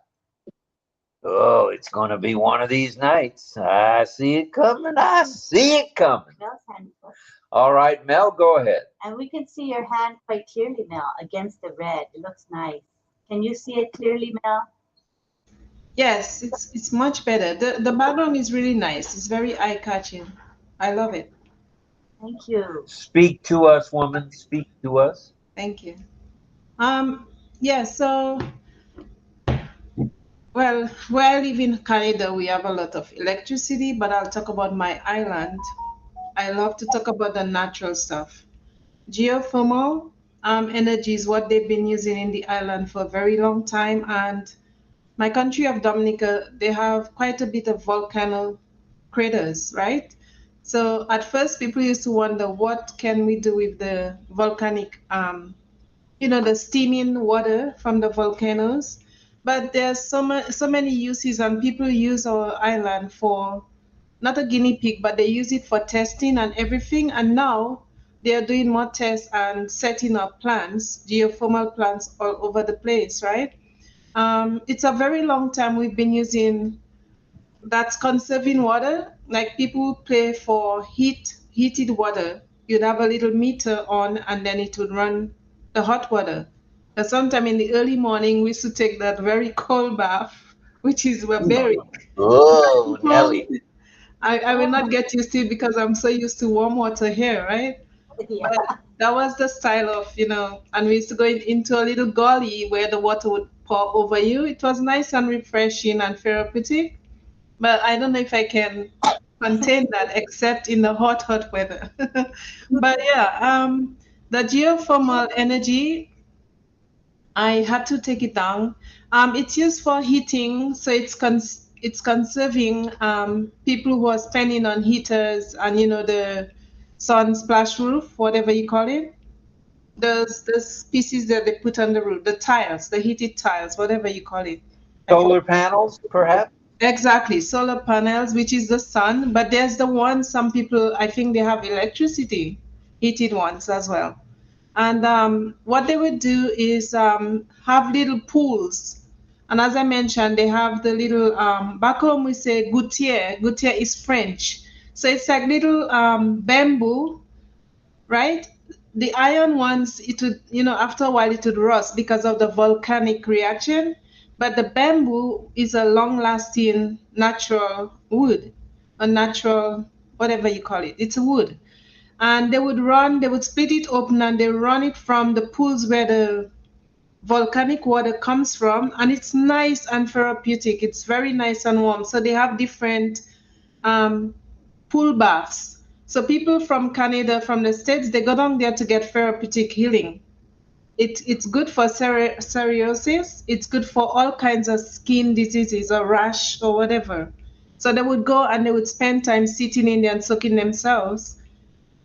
Oh, it's going to be one of these nights. I see it coming. Mel's hand is up. All right, Mel, go ahead. And we can see your hand quite clearly, Mel, against the red. It looks nice. Can you see it clearly, Mel? Yes, it's much better. The background is really nice. It's very eye-catching. I love it. Thank you. Speak to us, woman. Speak to us. Thank you. Yeah, so well, where I live in Canada, we have a lot of electricity, but I'll talk about my island. I love to talk about the natural stuff. Geothermal energy is what they've been using in the island for a very long time, and my country of Dominica, they have quite a bit of volcano craters, right? So at first, people used to wonder, what can we do with the volcanic, the steaming water from the volcanoes? But there's so many uses, and people use our island for, not a guinea pig, but they use it for testing and everything. And now they are doing more tests and setting up plants, geothermal plants all over the place, right? It's a very long time we've been using that's conserving water. Like people pay for heated water. You'd have a little meter on, and then it would run the hot water. But sometime in the early morning, we used to take that very cold bath, which is very. Oh, Nelly. I will not get used to it because I'm so used to warm water here, right? Yeah. But that was the style of, and we used to go into a little gully where the water would pour over you. It was nice and refreshing and therapeutic. But I don't know if I can contain that except in the hot weather. But yeah, the geothermal energy, I had to take it down. It's used for heating, so it's conserving people who are spending on heaters and the sun splash roof, whatever you call it. The pieces that they put on the roof, the tiles, the heated tiles, whatever you call it. Solar panels, perhaps? Exactly, solar panels, which is the sun, but there's the ones, some people, I think they have electricity, heated ones as well. And what they would do is have little pools. And as I mentioned, they have the little, back home we say gouttiere. Gouttiere is French. So it's like little bamboo, right? The iron ones, it would, after a while it would rust because of the volcanic reaction. But the bamboo is a long-lasting natural wood, a natural, whatever you call it. It's a wood. And they would split it open and they run it from the pools where the volcanic water comes from, and it's nice and therapeutic. It's very nice and warm. So they have different pool baths. So people from Canada, from the States, they go down there to get therapeutic healing. It's good for psoriasis. It's good for all kinds of skin diseases or rash or whatever. So they would go and they would spend time sitting in there and soaking themselves.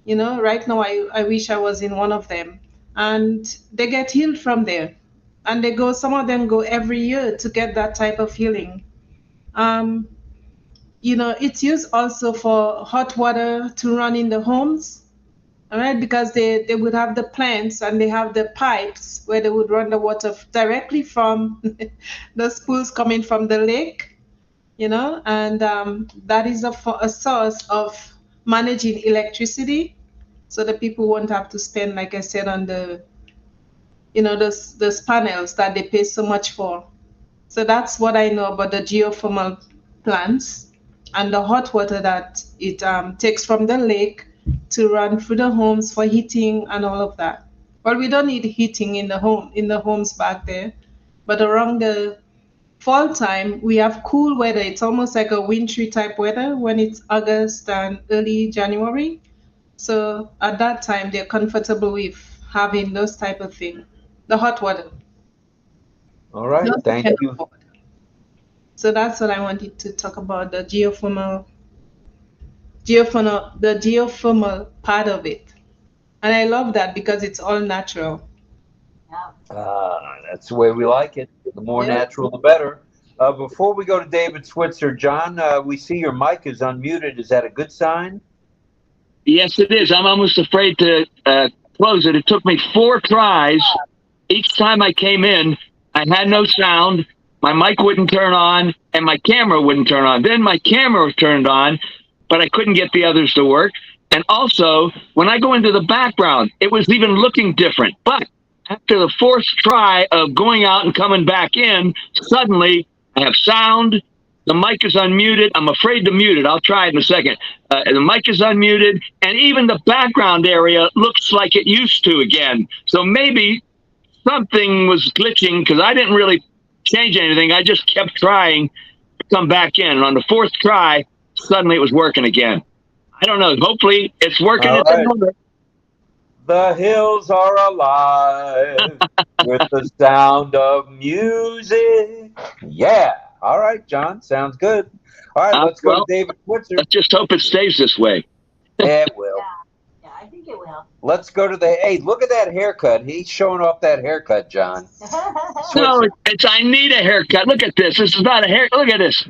You know, right now I wish I was in one of them. And they get healed from there. And some of them go every year to get that type of healing. You know, it's used also for hot water to run in the homes. All right, because they would have the plants and they have the pipes where they would run the water directly from those pools coming from the lake, you know, and that is a source of managing electricity, so the people won't have to spend, like I said, on the, you know, those panels that they pay so much for. So that's what I know about the geothermal plants and the hot water that it takes from the lake to run through the homes for heating and all of that. Well, we don't need heating in the homes back there, but around the fall time we have cool weather. It's almost like a wintry type weather when it's August and early January. So at that time they're comfortable with having those type of thing, the hot water. All right, thank you. So that's what I wanted to talk about, the geothermal part of it. And I love that because it's all natural. That's the way we like it. The more natural, the better. Before we go to David Switzer, John, we see your mic is unmuted. Is that a good sign? Yes, it is. I'm almost afraid to close it. It took me 4 tries. Each time I came in, I had no sound. My mic wouldn't turn on, and my camera wouldn't turn on. Then my camera was turned on, but I couldn't get the others to work. And also, when I go into the background, it was even looking different. But after the 4th try of going out and coming back in, suddenly I have sound. The mic is unmuted. I'm afraid to mute it. I'll try it in a second. The mic is unmuted, and even the background area looks like it used to again. So maybe something was glitching because I didn't really change anything. I just kept trying to come back in. And on the 4th try, suddenly it was working again. I don't know. Hopefully it's working at the moment. The hills are alive with the sound of music. Yeah. All right, John. Sounds good. All right, let's go to David Switzer. Let's just hope it stays this way. Yeah, it will. Yeah, I think it will. Let's go to hey, look at that haircut. He's showing off that haircut, John. No, I need a haircut. Look at this. This is not a hair. Look at this.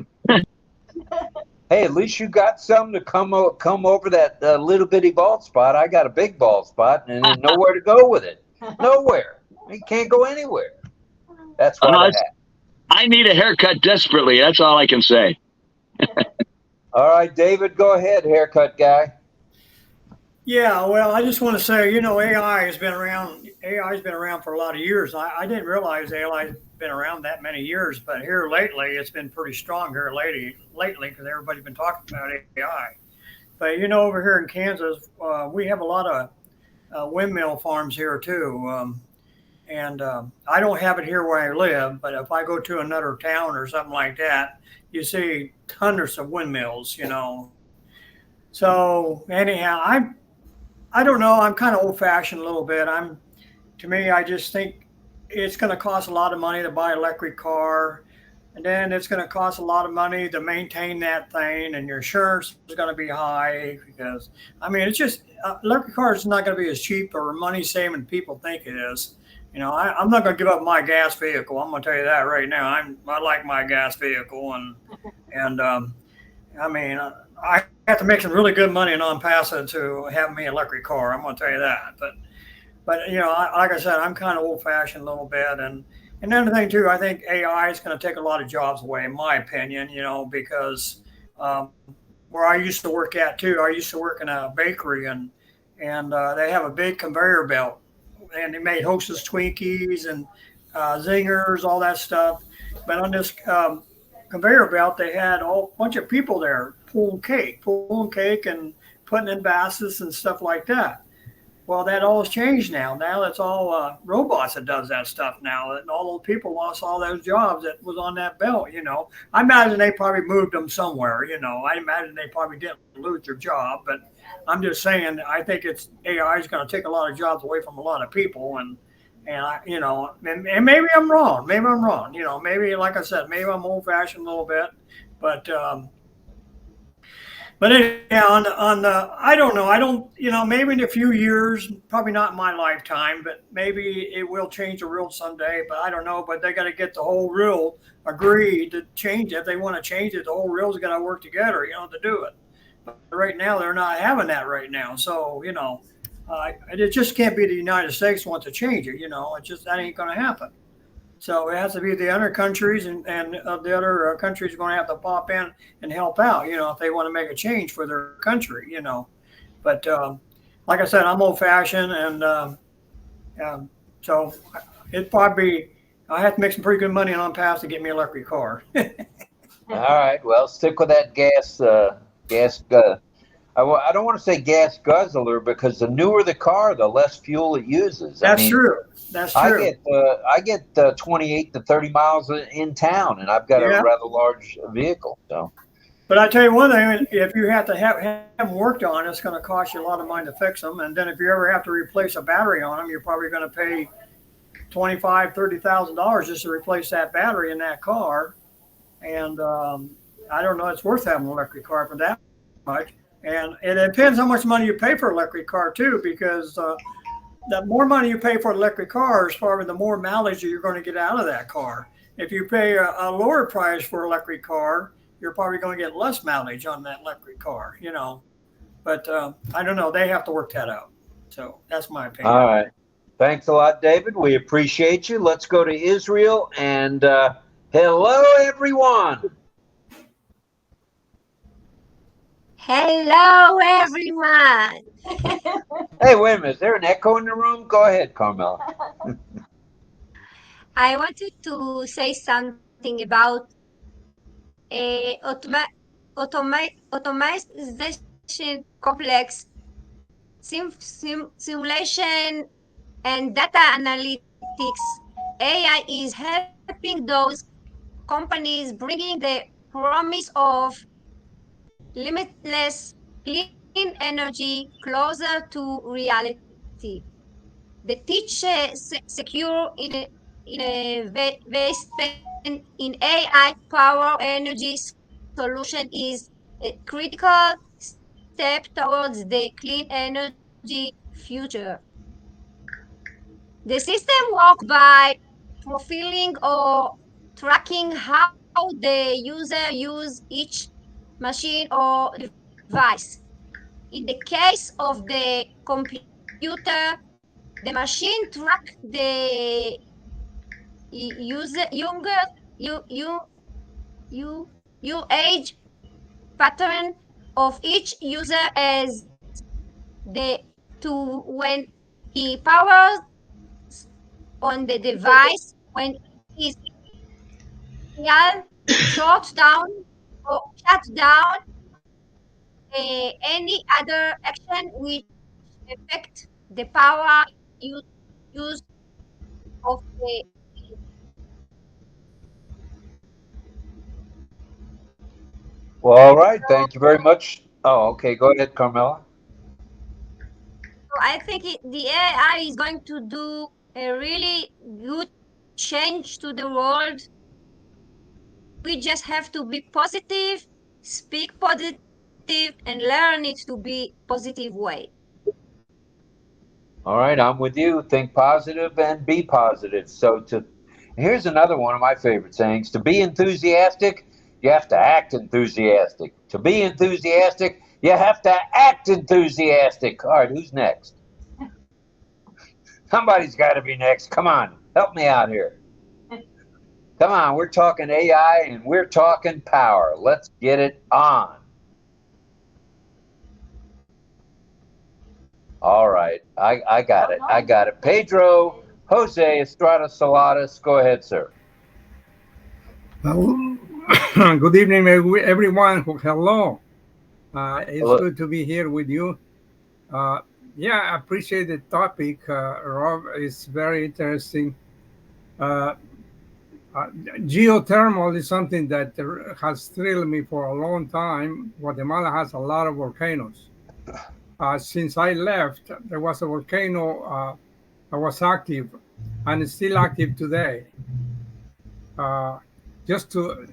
Hey, at least you got something to come over that little bitty bald spot. I got a big bald spot and nowhere to go with it. Nowhere. You can't go anywhere. That's why I need a haircut desperately. That's all I can say. All right, David, go ahead, haircut guy. Yeah, well, I just want to say, you know, AI has been around for a lot of years. I didn't realize AI has been around that many years, but here lately, it's been pretty strong here lately because everybody's been talking about AI. But, you know, over here in Kansas, we have a lot of windmill farms here too. And I don't have it here where I live, but if I go to another town or something like that, you see hundreds of windmills, you know. So anyhow, I don't know. I'm kind of old-fashioned a little bit. To me, I just think it's going to cost a lot of money to buy an electric car, and then it's going to cost a lot of money to maintain that thing, and your insurance is going to be high because, I mean, it's just electric car is not going to be as cheap or money-saving people think it is. You know, I'm not going to give up my gas vehicle. I'm going to tell you that right now. I like my gas vehicle, and I mean, I have to make some really good money in ONPASSIVE to have me an electric car. I'm going to tell you that. But you know, like I said, I'm kind of old-fashioned a little bit, and another thing too, I think AI is going to take a lot of jobs away, in my opinion. You know, because where I used to work at too, I used to work in a bakery, and they have a big conveyor belt. And they made Hostess Twinkies and Zingers, all that stuff. But on this conveyor belt, they had a whole bunch of people there pulling cake and putting in bases and stuff like that. Well, that all has changed now. Now it's all robots that does that stuff now. And all those people lost all those jobs that was on that belt, you know. I imagine they probably moved them somewhere, you know. I imagine they probably didn't lose their job. But I'm just saying, I think it's AI is going to take a lot of jobs away from a lot of people. And I, you know, and maybe I'm wrong. Maybe I'm wrong. You know, maybe, like I said, maybe I'm old-fashioned a little bit. But anyhow, on the, I don't know. I don't, you know, maybe in a few years, probably not in my lifetime, but maybe it will change the rule someday. But I don't know. But they got to get the whole rule agreed to change it. If they want to change it, the whole real's got to work together, you know, to do it. But right now, they're not having that right now. So, you know, it just can't be the United States wants to change it. You know, it just, that ain't going to happen. So it has to be the other countries, and the other countries are going to have to pop in and help out, you know, if they want to make a change for their country, you know. But like I said, I'm old-fashioned, and so it probably, I have to make some pretty good money on ONPASSIVE to get me an electric car. All right, well, stick with that gas. I don't want to say gas guzzler, because the newer the car, the less fuel it uses. That's true. That's true. I get 28 to 30 miles in town, and I've got a rather large vehicle. So, but I tell you one thing: if you have to have them worked on, it's going to cost you a lot of money to fix them. And then if you ever have to replace a battery on them, you're probably going to pay $25,000-$30,000 just to replace that battery in that car. And I don't know; it's worth having an electric car for that much. And it depends how much money you pay for an electric car too, because the more money you pay for an electric car, as far as the more mileage you're going to get out of that car. If you pay a lower price for an electric car, you're probably going to get less mileage on that electric car, you know. But I don't know. They have to work that out. So that's my opinion. All right. Thanks a lot, David. We appreciate you. Let's go to Israel. And hello, everyone. Hello, everyone. Hey, wait a minute. Is there an echo in the room? Go ahead, Carmela. I wanted to say something about automation, complex simulation, and data analytics. AI is helping those companies, bringing the promise of limitless clean energy closer to reality. The teach secure investment in AI power energy solution is a critical step towards the clean energy future. The system works by profiling or tracking how the user uses each machine or device. In the case of the computer, the machine track the age pattern of each user as the to when he powers on the device, when it is shut down or shut down any other action which affect the power use of the. Well, all right. Thank you very much. Oh, okay. Go ahead, Carmela. So I think the AI is going to do a really good change to the world. We just have to be positive, speak positive, and learn it to be positive way. All right, I'm with you. Think positive and be positive. Here's another one of my favorite sayings. To be enthusiastic, you have to act enthusiastic. To be enthusiastic, you have to act enthusiastic. All right, who's next? Somebody's got to be next. Come on, help me out here. Come on, we're talking AI and we're talking power. Let's get it on. All right, I got it. I got it. Pedro Jose Estrada Saladas, go ahead, sir. Well, good evening, everyone. Hello. It's Hello. good to be here with you. Yeah, I appreciate the topic, Rob. It's very interesting. Uh, Geothermal is something that has thrilled me for a long time. Guatemala has a lot of volcanoes. Since I left, there was a volcano that was active and is still active today. Uh, just to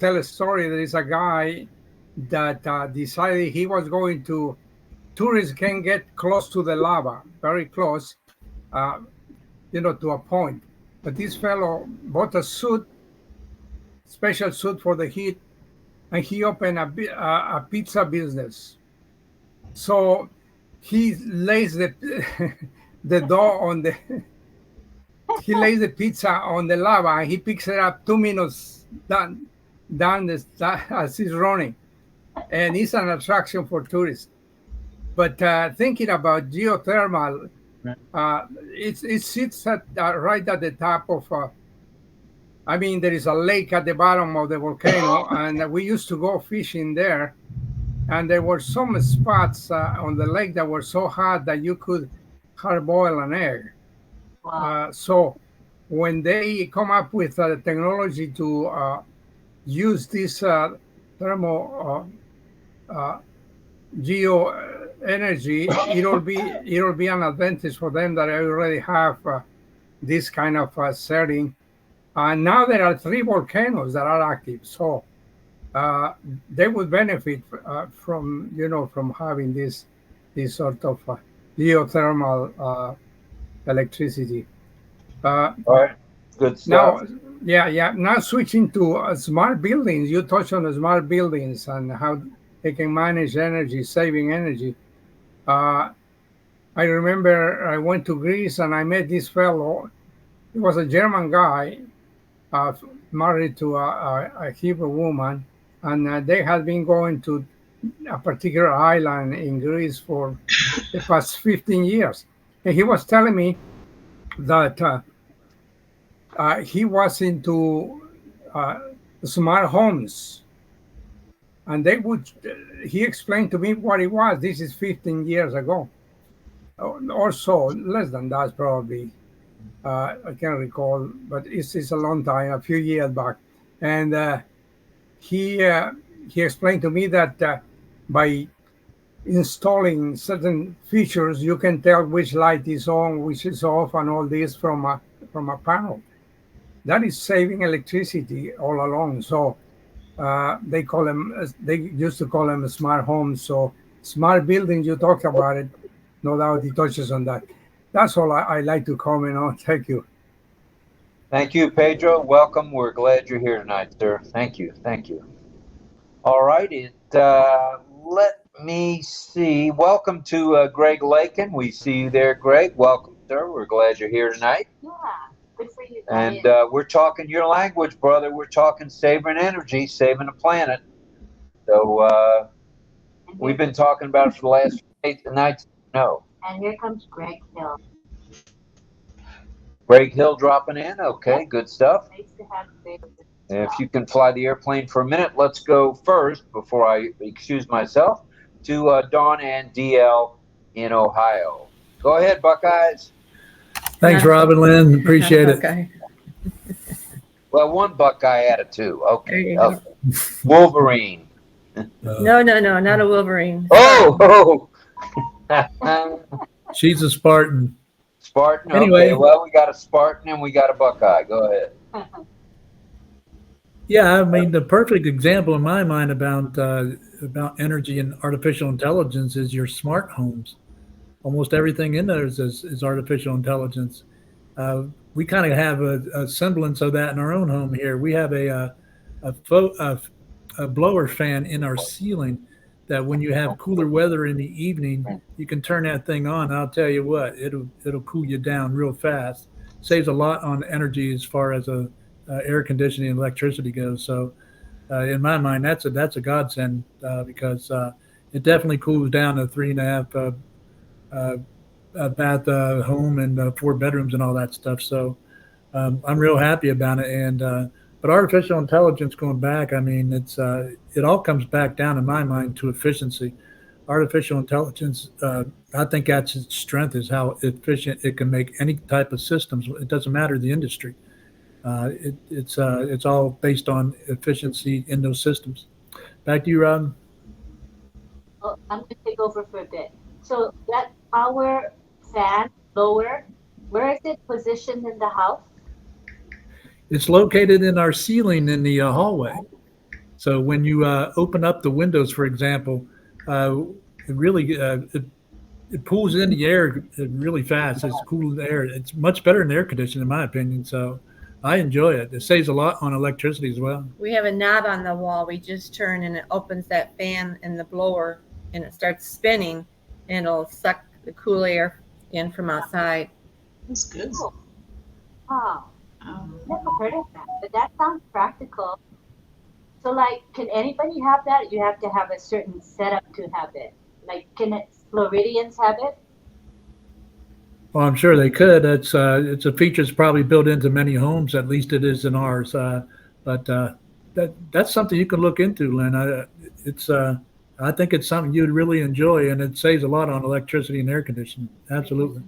tell a story, there is a guy that decided he was going to. Tourists can get close to the lava, very close, uh, to a point. But this fellow bought a suit, special suit for the heat, and he opened a pizza business. So he lays the the dough on the he lays the pizza on the lava, and he picks it up 2 minutes down as he's running, and it's an attraction for tourists. But thinking about geothermal, it sits right at the top of. I mean, there is a lake at the bottom of the volcano, and we used to go fishing there. And there were some spots on the lake that were so hot that you could hard boil an egg. Wow. So when they come up with technology to use this thermal geo energy, it'll be an advantage for them that already have this kind of setting. And now there are 3 volcanoes that are active, so they would benefit from from having this sort of geothermal electricity. All right. Good stuff. Now, Now switching to smart buildings, you touched on the smart buildings and how they can manage energy, saving energy. I remember I went to Greece and I met this fellow. He was a German guy, married to a Hebrew woman, and they had been going to a particular island in Greece for the past 15 years. And he was telling me that he was into smart homes. And he explained to me what it was. This is 15 years ago, or so, less than that probably. I can't recall, but it's a long time, a few years back. And he explained to me that by installing certain features, you can tell which light is on, which is off, and all this from a panel. That is saving electricity all along. So they used to call them smart homes. So smart buildings, you talked about it. No doubt he touches on that. That's all I like to comment on. Thank you. Thank you, Pedro. Welcome. We're glad you're here tonight, sir. Thank you. Thank you. All right. Let me see. Welcome to Greg Lakin. We see you there, Greg. Welcome, sir. We're glad you're here tonight. Yeah, good for you. And we're talking your language, brother. We're talking saving energy, saving the planet. So we've been talking about it for the last 8 nights. No. And here comes Greg Hill. Greg Hill dropping in. Okay, good stuff. Nice to have Greg. If you can fly the airplane for a minute, let's go first, before I excuse myself, to Dawn and DL in Ohio. Go ahead, Buckeyes. Thanks, Rob and Lynn. Appreciate it. Well, one Buckeye out of 2. Okay. There you Okay. Wolverine. No, not a Wolverine. Oh! She's a Spartan. Spartan. Anyway. Okay. Well, we got a Spartan and we got a Buckeye. Go ahead. Yeah, I mean, the perfect example in my mind about energy and artificial intelligence is your smart homes. Almost everything in there is artificial intelligence. We kind of have a semblance of that in our own home here. We have a blower fan in our ceiling that when you have cooler weather in the evening, you can turn that thing on. I'll tell you what, it'll cool you down real fast. Saves a lot on energy as far as air conditioning and electricity goes. So in my mind, that's a godsend because it definitely cools down a 3.5 bath home and 4 bedrooms and all that stuff. So I'm real happy about it. And But artificial intelligence, going back, I mean, it all comes back down in my mind to efficiency. Artificial intelligence, I think that's its strength, is how efficient it can make any type of systems. It doesn't matter the industry. It's all based on efficiency in those systems. Back to you, Rob. Oh, I'm going to take over for a bit. So that power fan blower, where is it positioned in the house? It's located in our ceiling in the hallway. So when you open up the windows, for example, it really it pulls in the air really fast. It's cool air. It's much better than air conditioning, in my opinion. So I enjoy it. It saves a lot on electricity as well. We have a knob on the wall. We just turn and it opens that fan and the blower, and it starts spinning, and it'll suck the cool air in from outside. That's good. Cool. Wow. Never heard of that, but that sounds practical. So, like, can anybody have that? You have to have a certain setup to have it. Like, can Floridians have it? Well, I'm sure they could. It's a feature that's probably built into many homes. At least it is in ours. But that's something you can look into, Lynn. I think it's something you'd really enjoy, and it saves a lot on electricity and air conditioning. Absolutely.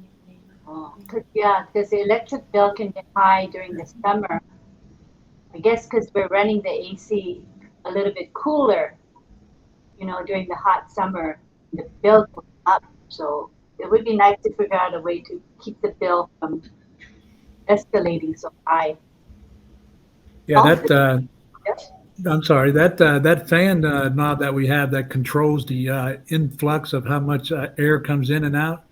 Because the electric bill can get high during the summer. I guess because we're running the AC a little bit cooler, during the hot summer, the bill goes up. So it would be nice to figure out a way to keep the bill from escalating so high. Yeah, I'm sorry, that fan knob that we have that controls the influx of how much air comes in and out,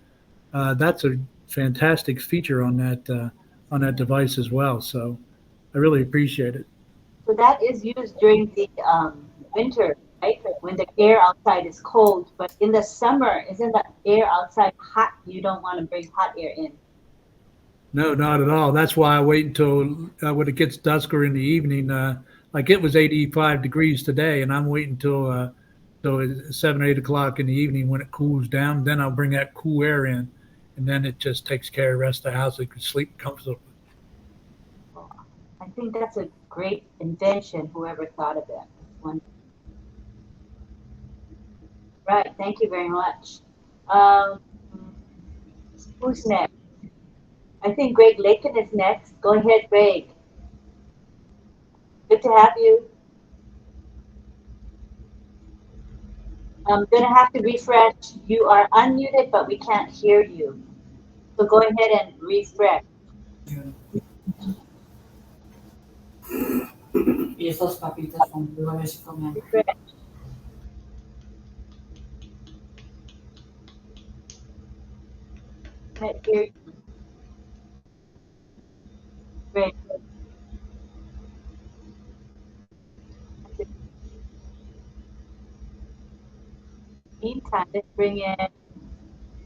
that's a fantastic feature on that device as well. So I really appreciate it. So that is used during the winter, right? When the air outside is cold, but in the summer, isn't the air outside hot? You don't want to bring hot air in. No, not at all. That's why I wait until when it gets dusk or in the evening. Like it was 85 degrees today, and I'm waiting until 7 or 8 o'clock in the evening when it cools down. Then I'll bring that cool air in, and then it just takes care of the rest of the house. You can sleep comfortably. I think that's a great invention, whoever thought of it. Right, thank you very much. Who's next? I think Greg Lakin is next. Go ahead, Greg. Good to have you. I'm going to have to refresh. You are unmuted, but we can't hear you. So go ahead and refresh. Y esos papitas son lugares que comen. Refresh. Can't hear you. Great. Meantime, let's bring in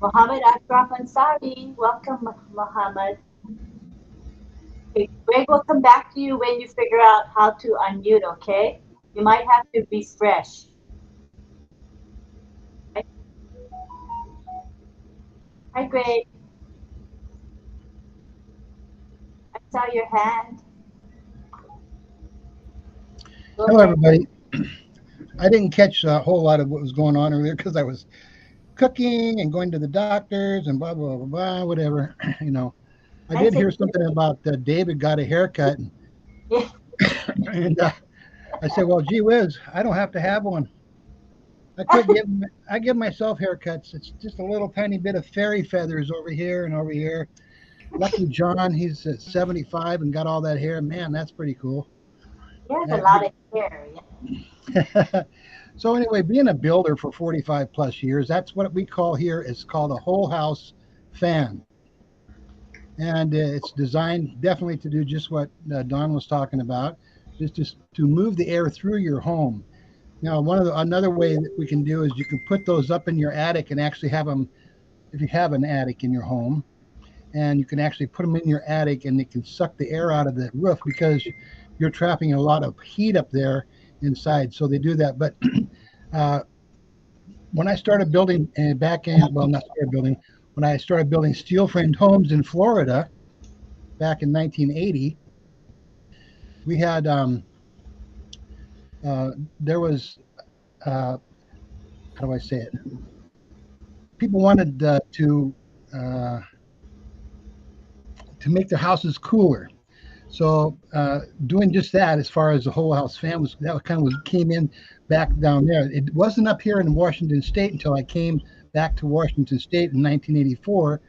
Mohammed Ashraf Ansari. Welcome, Mohammed. Okay, Greg will come back to you when you figure out how to unmute, okay? You might have to refresh. Okay. Hi, Greg. I saw your hand. Hello, everybody. I didn't catch a whole lot of what was going on earlier because I was cooking and going to the doctors and blah, blah, blah, blah, whatever. I did hear something about David got a haircut. Yeah. And I said, well, gee whiz, I don't have to have one. I give myself haircuts. It's just a little tiny bit of fairy feathers over here and over here. Lucky John, he's 75 and got all that hair. Man, that's pretty cool. He has a lot of hair. Yeah. So anyway, being a builder for 45 plus years, that's what we call here is called a whole house fan. And it's designed definitely to do just what Don was talking about, just to move the air through your home. Now, another way that we can do is you can put those up in your attic and actually have them, if you have an attic in your home, and you can actually put them in your attic and it can suck the air out of the roof because you're trapping a lot of heat up there inside. So they do that. But when I started building when I started building steel framed homes in Florida back in 1980, we had there was how do I say it? People wanted to make their houses cooler. So doing just that, as far as the whole house fan was, that kind of came in back down there. It wasn't up here in Washington State until I came back to Washington State in 1984,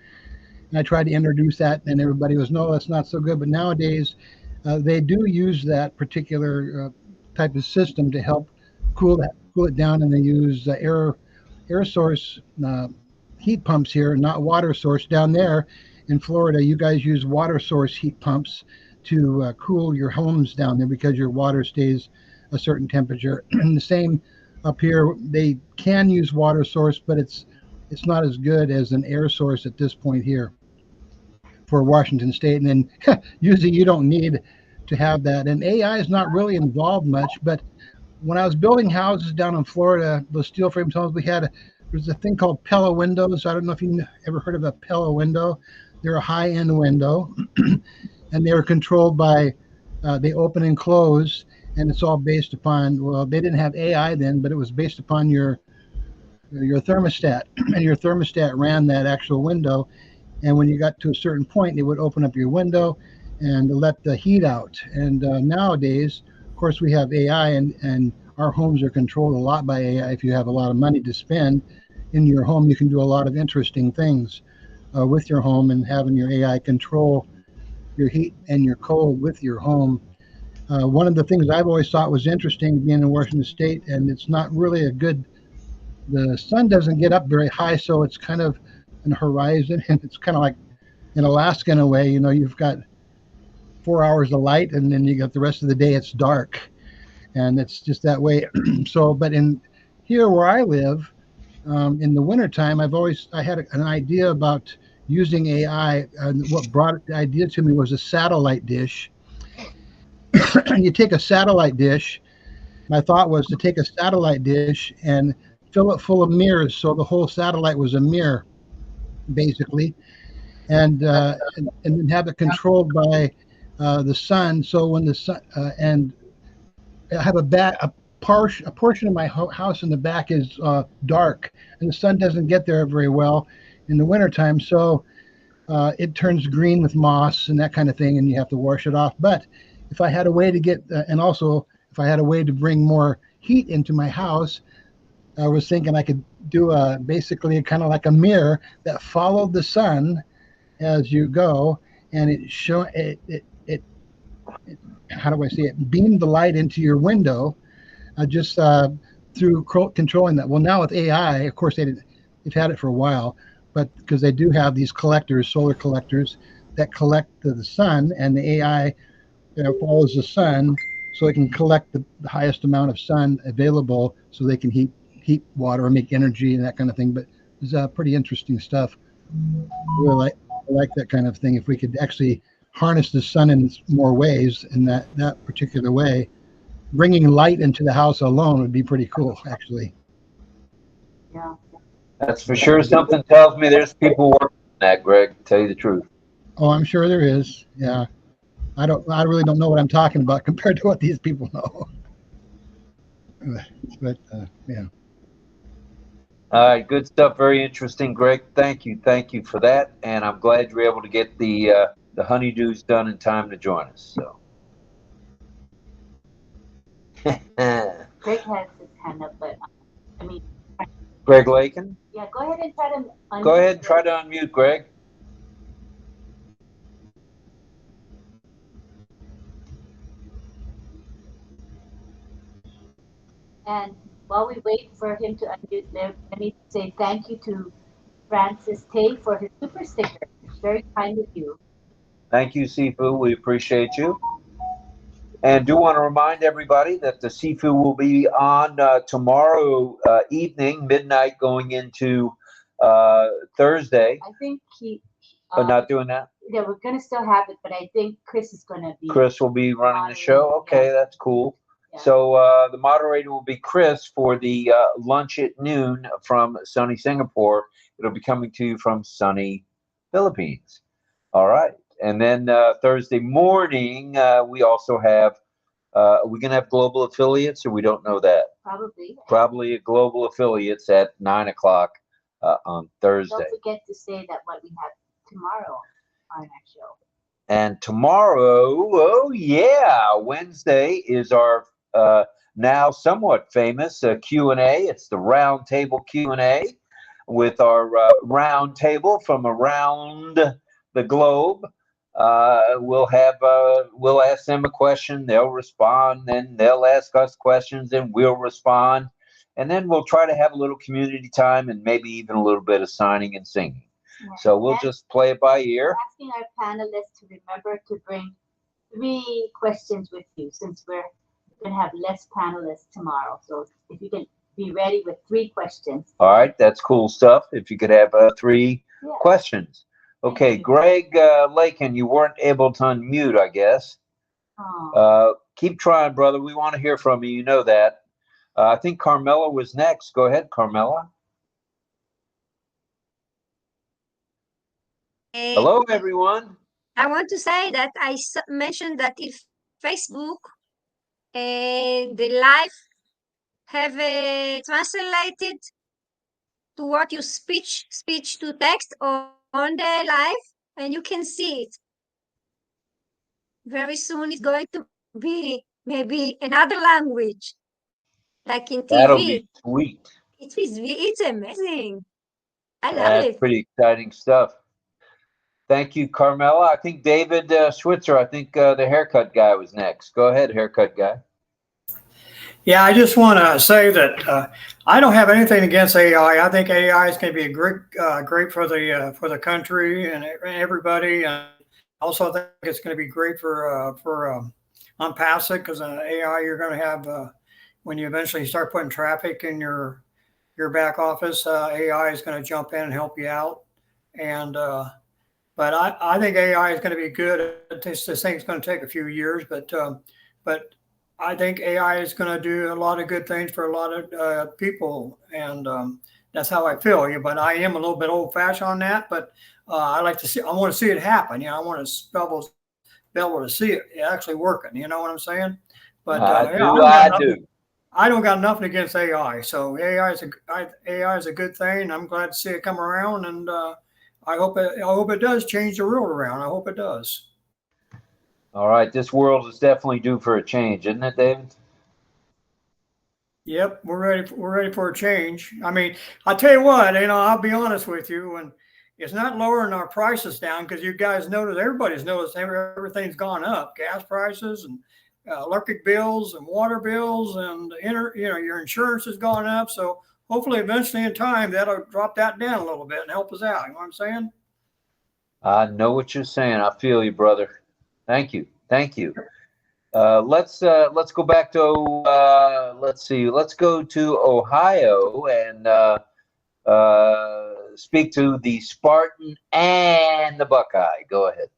and I tried to introduce that, and everybody was, no, that's not so good. But nowadays, they do use that particular type of system to help cool it down, and they use air source heat pumps here, not water source. Down there in Florida, you guys use water source heat pumps to cool your homes down there because your water stays a certain temperature. And the same up here, they can use water source, but it's not as good as an air source at this point here for Washington State. And then usually you don't need to have that. And AI is not really involved much, but when I was building houses down in Florida, those steel frame homes, there's a thing called Pella windows. I don't know if you ever heard of a Pella window. They're a high-end window, and they were controlled by, they open and close, and it's all based upon, well, they didn't have AI then, but it was based upon your thermostat, and your thermostat ran that actual window, and when you got to a certain point, it would open up your window and let the heat out. And nowadays, of course, we have AI, and our homes are controlled a lot by AI. If you have a lot of money to spend in your home, you can do a lot of interesting things with your home, and having your AI control your heat and your cold with your home. One of the things I've always thought was interesting being in Washington State, and it's not really the sun doesn't get up very high, so it's kind of an horizon, and it's kind of like in Alaska in a way. You know, you've got 4 hours of light, and then you got the rest of the day it's dark, and it's just that way. So, but in here where I live, in the wintertime, I had an idea about using AI, and what brought the idea to me was a satellite dish. And you take a satellite dish. My thought was to take a satellite dish and fill it full of mirrors, so the whole satellite was a mirror, basically, and then have it controlled by the sun. So when the sun and I have a portion of my house in the back is dark, and the sun doesn't get there very well in the wintertime, so it turns green with moss and that kind of thing, and you have to wash it off. But if I had a way to get, and also if I had a way to bring more heat into my house, I was thinking I could do basically kind of like a mirror that followed the sun as you go, and it how do I say it, beamed the light into your window, just through controlling that. Well, now with AI, of course, they've had it for a while, but because they do have these collectors, solar collectors, that collect the sun, and the AI follows the sun, so it can collect the highest amount of sun available, so they can heat water and make energy and that kind of thing. But it's pretty interesting stuff. Really like that kind of thing. If we could actually harness the sun in more ways, in that particular way, bringing light into the house alone would be pretty cool, actually. Yeah. That's for sure. Something tells me there's people working on that, Greg, to tell you the truth. Oh, I'm sure there is. Yeah. I really don't know what I'm talking about compared to what these people know. But yeah. All right, good stuff. Very interesting, Greg. Thank you for that, and I'm glad you're able to get the honeydews done in time to join us. So, Greg has his hand up, but I mean, Greg Lakin. Yeah, go ahead and try to unmute. Go ahead and try to unmute, Greg. And while we wait for him to unmute, let me say thank you to Francis Tay for his super sticker. It's very kind of you. Thank you, Sifu. We appreciate you. And do want to remind everybody that the Sifu will be on tomorrow evening, midnight, going into Thursday. I think not doing that? Yeah, we're going to still have it, but I think Chris is going to be. Chris will be running the show. Okay, that's cool. Yeah. So the moderator will be Chris for the lunch at noon from sunny Singapore. It'll be coming to you from sunny Philippines. All right. And then Thursday morning, we also have Are we going to have global affiliates, or we don't know that? Probably. Probably a global affiliates at 9 o'clock on Thursday. Don't forget to say that what we have tomorrow on our show. And tomorrow, oh yeah, Wednesday is our now somewhat famous Q&A. It's the round table Q&A with our round table from around the globe. We'll ask them a question, they'll respond, then they'll ask us questions, and we'll respond. And then we'll try to have a little community time and maybe even a little bit of signing and singing. Yeah. So we'll just play it by ear. Asking our panelists to remember to bring 3 questions with you, since we're going to have less panelists tomorrow. So if you can be ready with 3 questions. All right, that's cool stuff. If you could have 3 questions. Okay, Greg Lakin, you weren't able to unmute, I guess. Keep trying, brother. We want to hear from you. You know that. I think Carmela was next. Go ahead, Carmela. Hello, everyone. I want to say that I mentioned that if Facebook and the live have translated to what you speech to text on the live, and you can see it. Very soon it's going to be maybe another language, like in TV. That'll be sweet. It's amazing. I love That's it. Pretty exciting stuff. Thank you, Carmela. I think David Switzer, I think the haircut guy was next. Go ahead, haircut guy. Yeah, I just want to say that I don't have anything against AI. I think AI is going to be a great for the country and everybody. And also, I think it's going to be great for ONPASSIVE, because AI you're going to have when you eventually start putting traffic in your back office. AI is going to jump in and help you out. And but I think AI is going to be good. This thing's going to take a few years, but I think AI is going to do a lot of good things for a lot of people, and that's how I feel. But I am a little bit old-fashioned on that. But I like to see. I want to see it happen. I want to be able to see it actually working. You know what I'm saying? But I don't got nothing against AI. So AI is a good thing. I'm glad to see it come around, and I hope it does change the world around. I hope it does. All right, this world is definitely due for a change, isn't it, David? Yep, we're ready for a change. I mean, I'll tell you what, I'll be honest with you, and it's not lowering our prices down, because you guys notice, everybody's noticed everything's gone up, gas prices and electric bills and water bills, and your insurance has gone up. So hopefully, eventually in time, that'll drop that down a little bit and help us out. You know what I'm saying? I know what you're saying. I feel you, brother. Thank you. Let's go back to let's go to Ohio and speak to the Spartan and the Buckeye. Go ahead.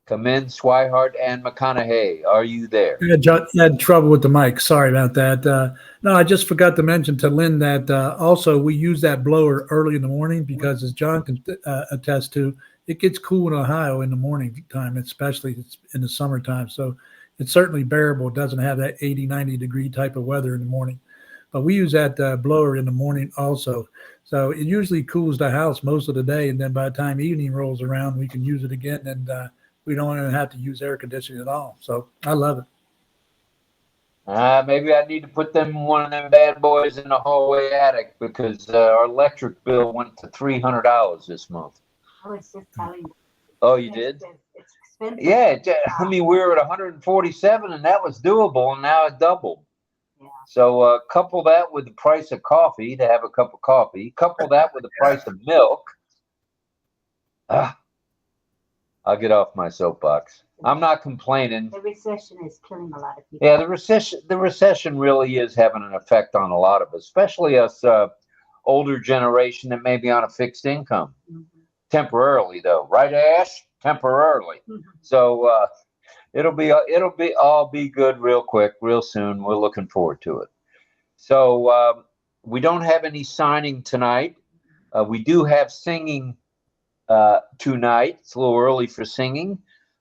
Come in, Swihart and McConaughey. Are you there? I had trouble with the mic. Sorry about that. No, I just forgot to mention to Lynn that also we use that blower early in the morning, because, as John can attest to, it gets cool in Ohio in the morning time, especially in the summertime. So it's certainly bearable. It doesn't have that 80, 90 degree type of weather in the morning. But we use that blower in the morning also. So it usually cools the house most of the day. And then by the time evening rolls around, we can use it again. And we don't even have to use air conditioning at all. So I love it. Maybe I need to put one of them bad boys in the hallway attic, because our electric bill went to $300 this month. I was just telling you. Oh, you did? It's expensive. Yeah, I mean, we were at 147, and that was doable, and now it doubled. Yeah. So couple that with the price of coffee, to have a cup of coffee. Couple that with the price of milk. I'll get off my soapbox. I'm not complaining. The recession is killing a lot of people. Yeah, the recession really is having an effect on a lot of us, especially us older generation that may be on a fixed income. Mm-hmm. Temporarily, though, right, Ash? Temporarily. Mm-hmm. So it'll all be good real quick, real soon. We're looking forward to it. So we don't have any signing tonight. We do have singing tonight. It's a little early for singing.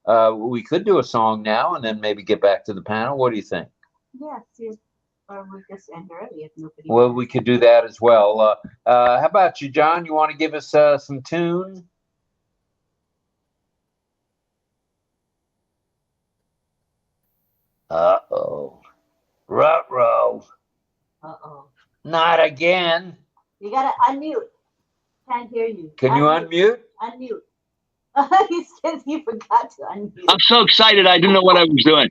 We could do a song now and then maybe get back to the panel. What do you think? Yes, yes. Or we just end early if nobody. Well, we could do that as well. How about you, John? You want to give us some tune? Uh-oh. Ruh-roh. Uh-oh. Not again. You gotta unmute. Can't hear you. Can you unmute? Unmute. He says he forgot to unmute. I'm so excited. I didn't know what I was doing.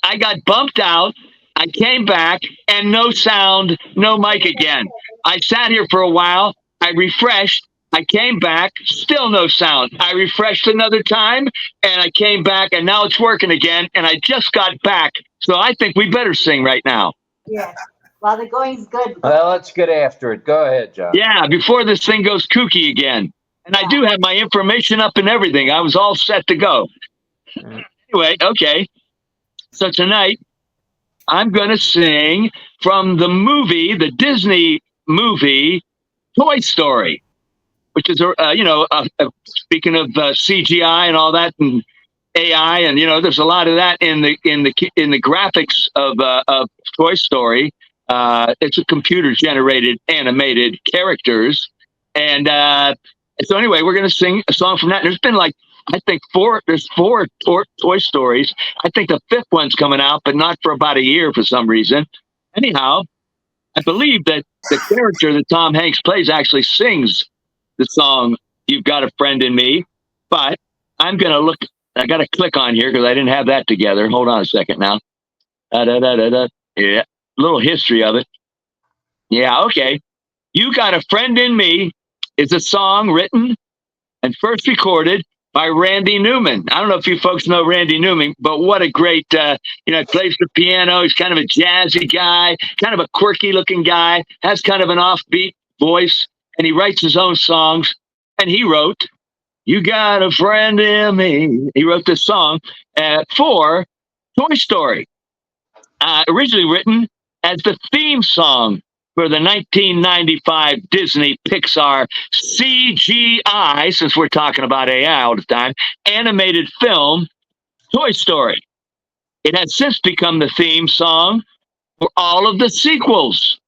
I got bumped out. I came back and no sound, no mic again. I sat here for a while. I refreshed. I came back, still no sound. I refreshed another time and I came back and now it's working again. And I just got back. So I think we better sing right now. Yeah. While the going's good. Well, let's get after it. Go ahead, John. Yeah, before this thing goes kooky again. And I do have my information up and everything. I was all set to go. Anyway, okay. So tonight, I'm going to sing from the movie, the Disney movie, Toy Story, which is, speaking of CGI and all that and AI, and, there's a lot of that in the graphics of Toy Story. It's a computer-generated animated characters. And so anyway, we're going to sing a song from that. And there's been I think there's four Toy Stories. I think the fifth one's coming out, but not for about a year for some reason. Anyhow, I believe that the character that Tom Hanks plays actually sings the song, You've Got a Friend in Me. But I'm going to look, I got to click on here because I didn't have that together. Hold on a second now. Yeah, a little history of it. Yeah, okay. You Got a Friend in Me is a song written and first recorded by Randy Newman. I don't know if you folks know Randy Newman, but what a great, he plays the piano. He's kind of a jazzy guy, kind of a quirky looking guy, has kind of an offbeat voice, and he writes his own songs. And he wrote, You Got a Friend in Me. He wrote this song for Toy Story, originally written as the theme song for the 1995 Disney Pixar CGI, since we're talking about AI all the time, animated film, Toy Story. It has since become the theme song for all of the sequels.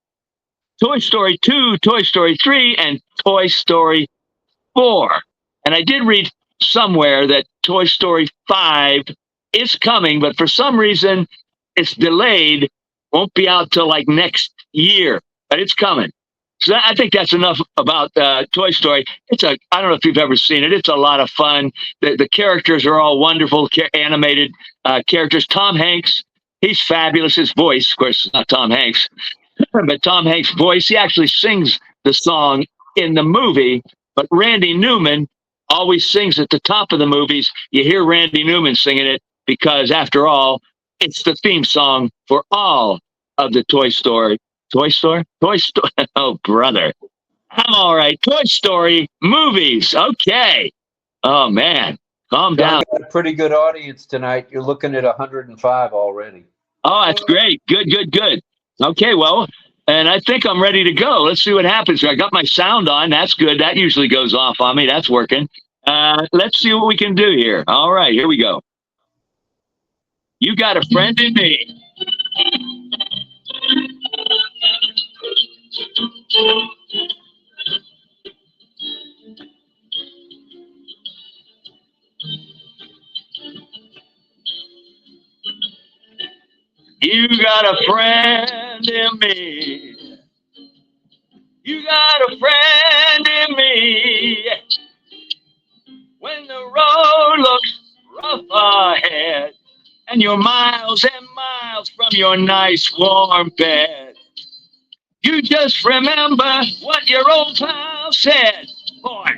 Toy Story 2, Toy Story 3, and Toy Story 4. And I did read somewhere that Toy Story 5 is coming, but for some reason it's delayed, won't be out till next year. But it's coming. So I think that's enough about Toy Story. I don't know if you've ever seen it. It's a lot of fun. The characters are all wonderful animated characters. Tom Hanks, he's fabulous. His voice, of course, not Tom Hanks, but Tom Hanks' voice, he actually sings the song in the movie. But Randy Newman always sings at the top of the movies. You hear Randy Newman singing it because, after all, it's the theme song for all of the Toy Story. Oh, brother. I'm all right. Toy Story movies. Okay. Oh, man. Calm down. Got a pretty good audience tonight. You're looking at 105 already. Oh, that's great. Good. Okay, well, and I think I'm ready to go. Let's see what happens. I got my sound on. That's good. That usually goes off on me. That's working. Let's see what we can do here. All right, here we go. You Got a Friend in Me. You got a friend in me. You got a friend in me. When the road looks rough ahead and you're miles and miles from your nice warm bed, you just remember what your old pal said. Boy,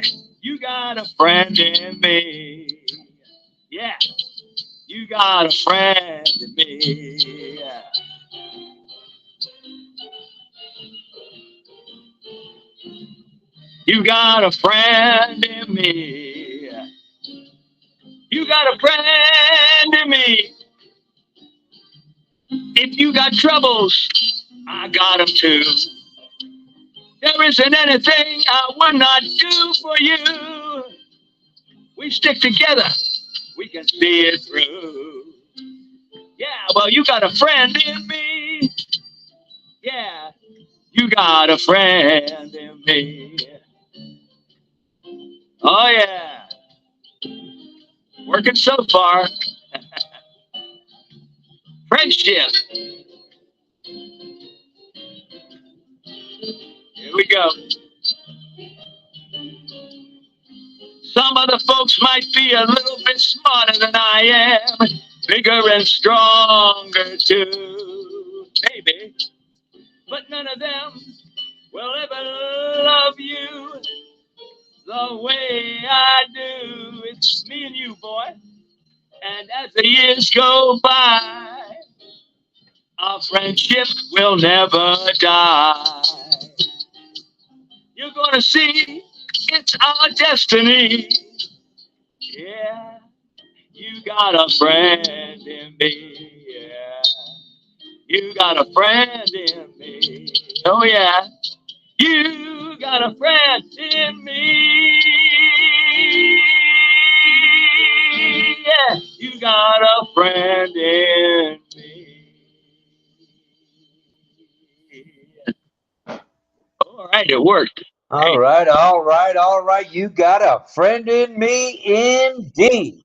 you got a friend in me. Yeah, you got a friend in me. Yeah. You got a friend in me. You got a friend in me. If you got troubles, I got them too. There isn't anything I would not do for you. We stick together, we can see it through. Yeah, well, you got a friend in me. Yeah, you got a friend in me. Oh, yeah. Working so far. Friendship. Here we go. Some other folks might be a little bit smarter than I am, bigger and stronger too, maybe. But none of them will ever love you the way I do. It's me and you, boy. And as the years go by, our friendship will never die. You're gonna see it's our destiny. Yeah, you got a friend in me. Yeah, you got a friend in me. Oh yeah, you got a friend in me. Yeah, you got a friend in me. All right, it worked. All right, all right, all right. You got a friend in me, indeed.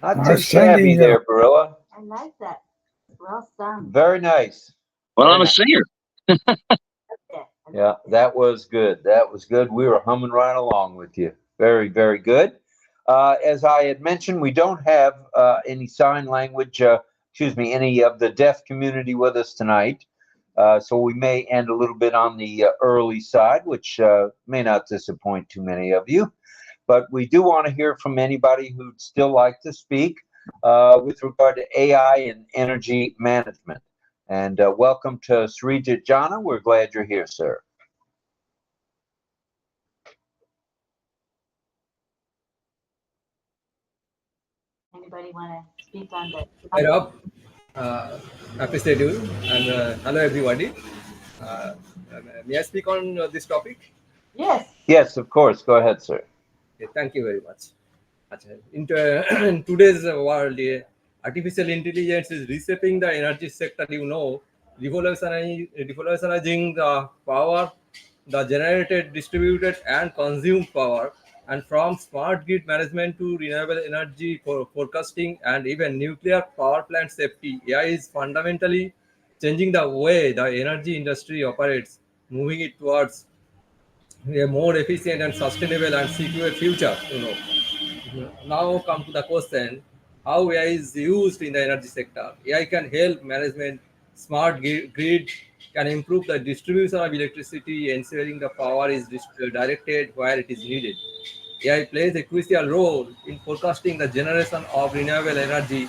Not too shabby there, Barilla. I like that. Well sung. Very nice. Well, Very I'm a nice. singer. Yeah, that was good. That was good. We were humming right along with you. Very, very good. As I had mentioned, we don't have any sign language, any of the deaf community with us tonight. So we may end a little bit on the early side, which may not disappoint too many of you. But we do want to hear from anybody who'd still like to speak with regard to AI and energy management. And welcome to Srijit Jana. We're glad you're here, sir. Anybody want to speak on that? Hi, Rob. Appreciate you. And hello, everybody. May I speak on this topic? Yes. Yes, of course. Go ahead, sir. Okay, thank you very much. In today's world, artificial intelligence is reshaping the energy sector, revolutionizing the power, the generated, distributed, and consumed power, and from smart grid management to renewable energy forecasting and even nuclear power plant safety. AI is fundamentally changing the way the energy industry operates, moving it towards a more efficient and sustainable and secure future. Now come to the question: how AI is used in the energy sector? AI can help management. Smart grid can improve the distribution of electricity, ensuring the power is directed where it is needed. AI plays a crucial role in forecasting the generation of renewable energy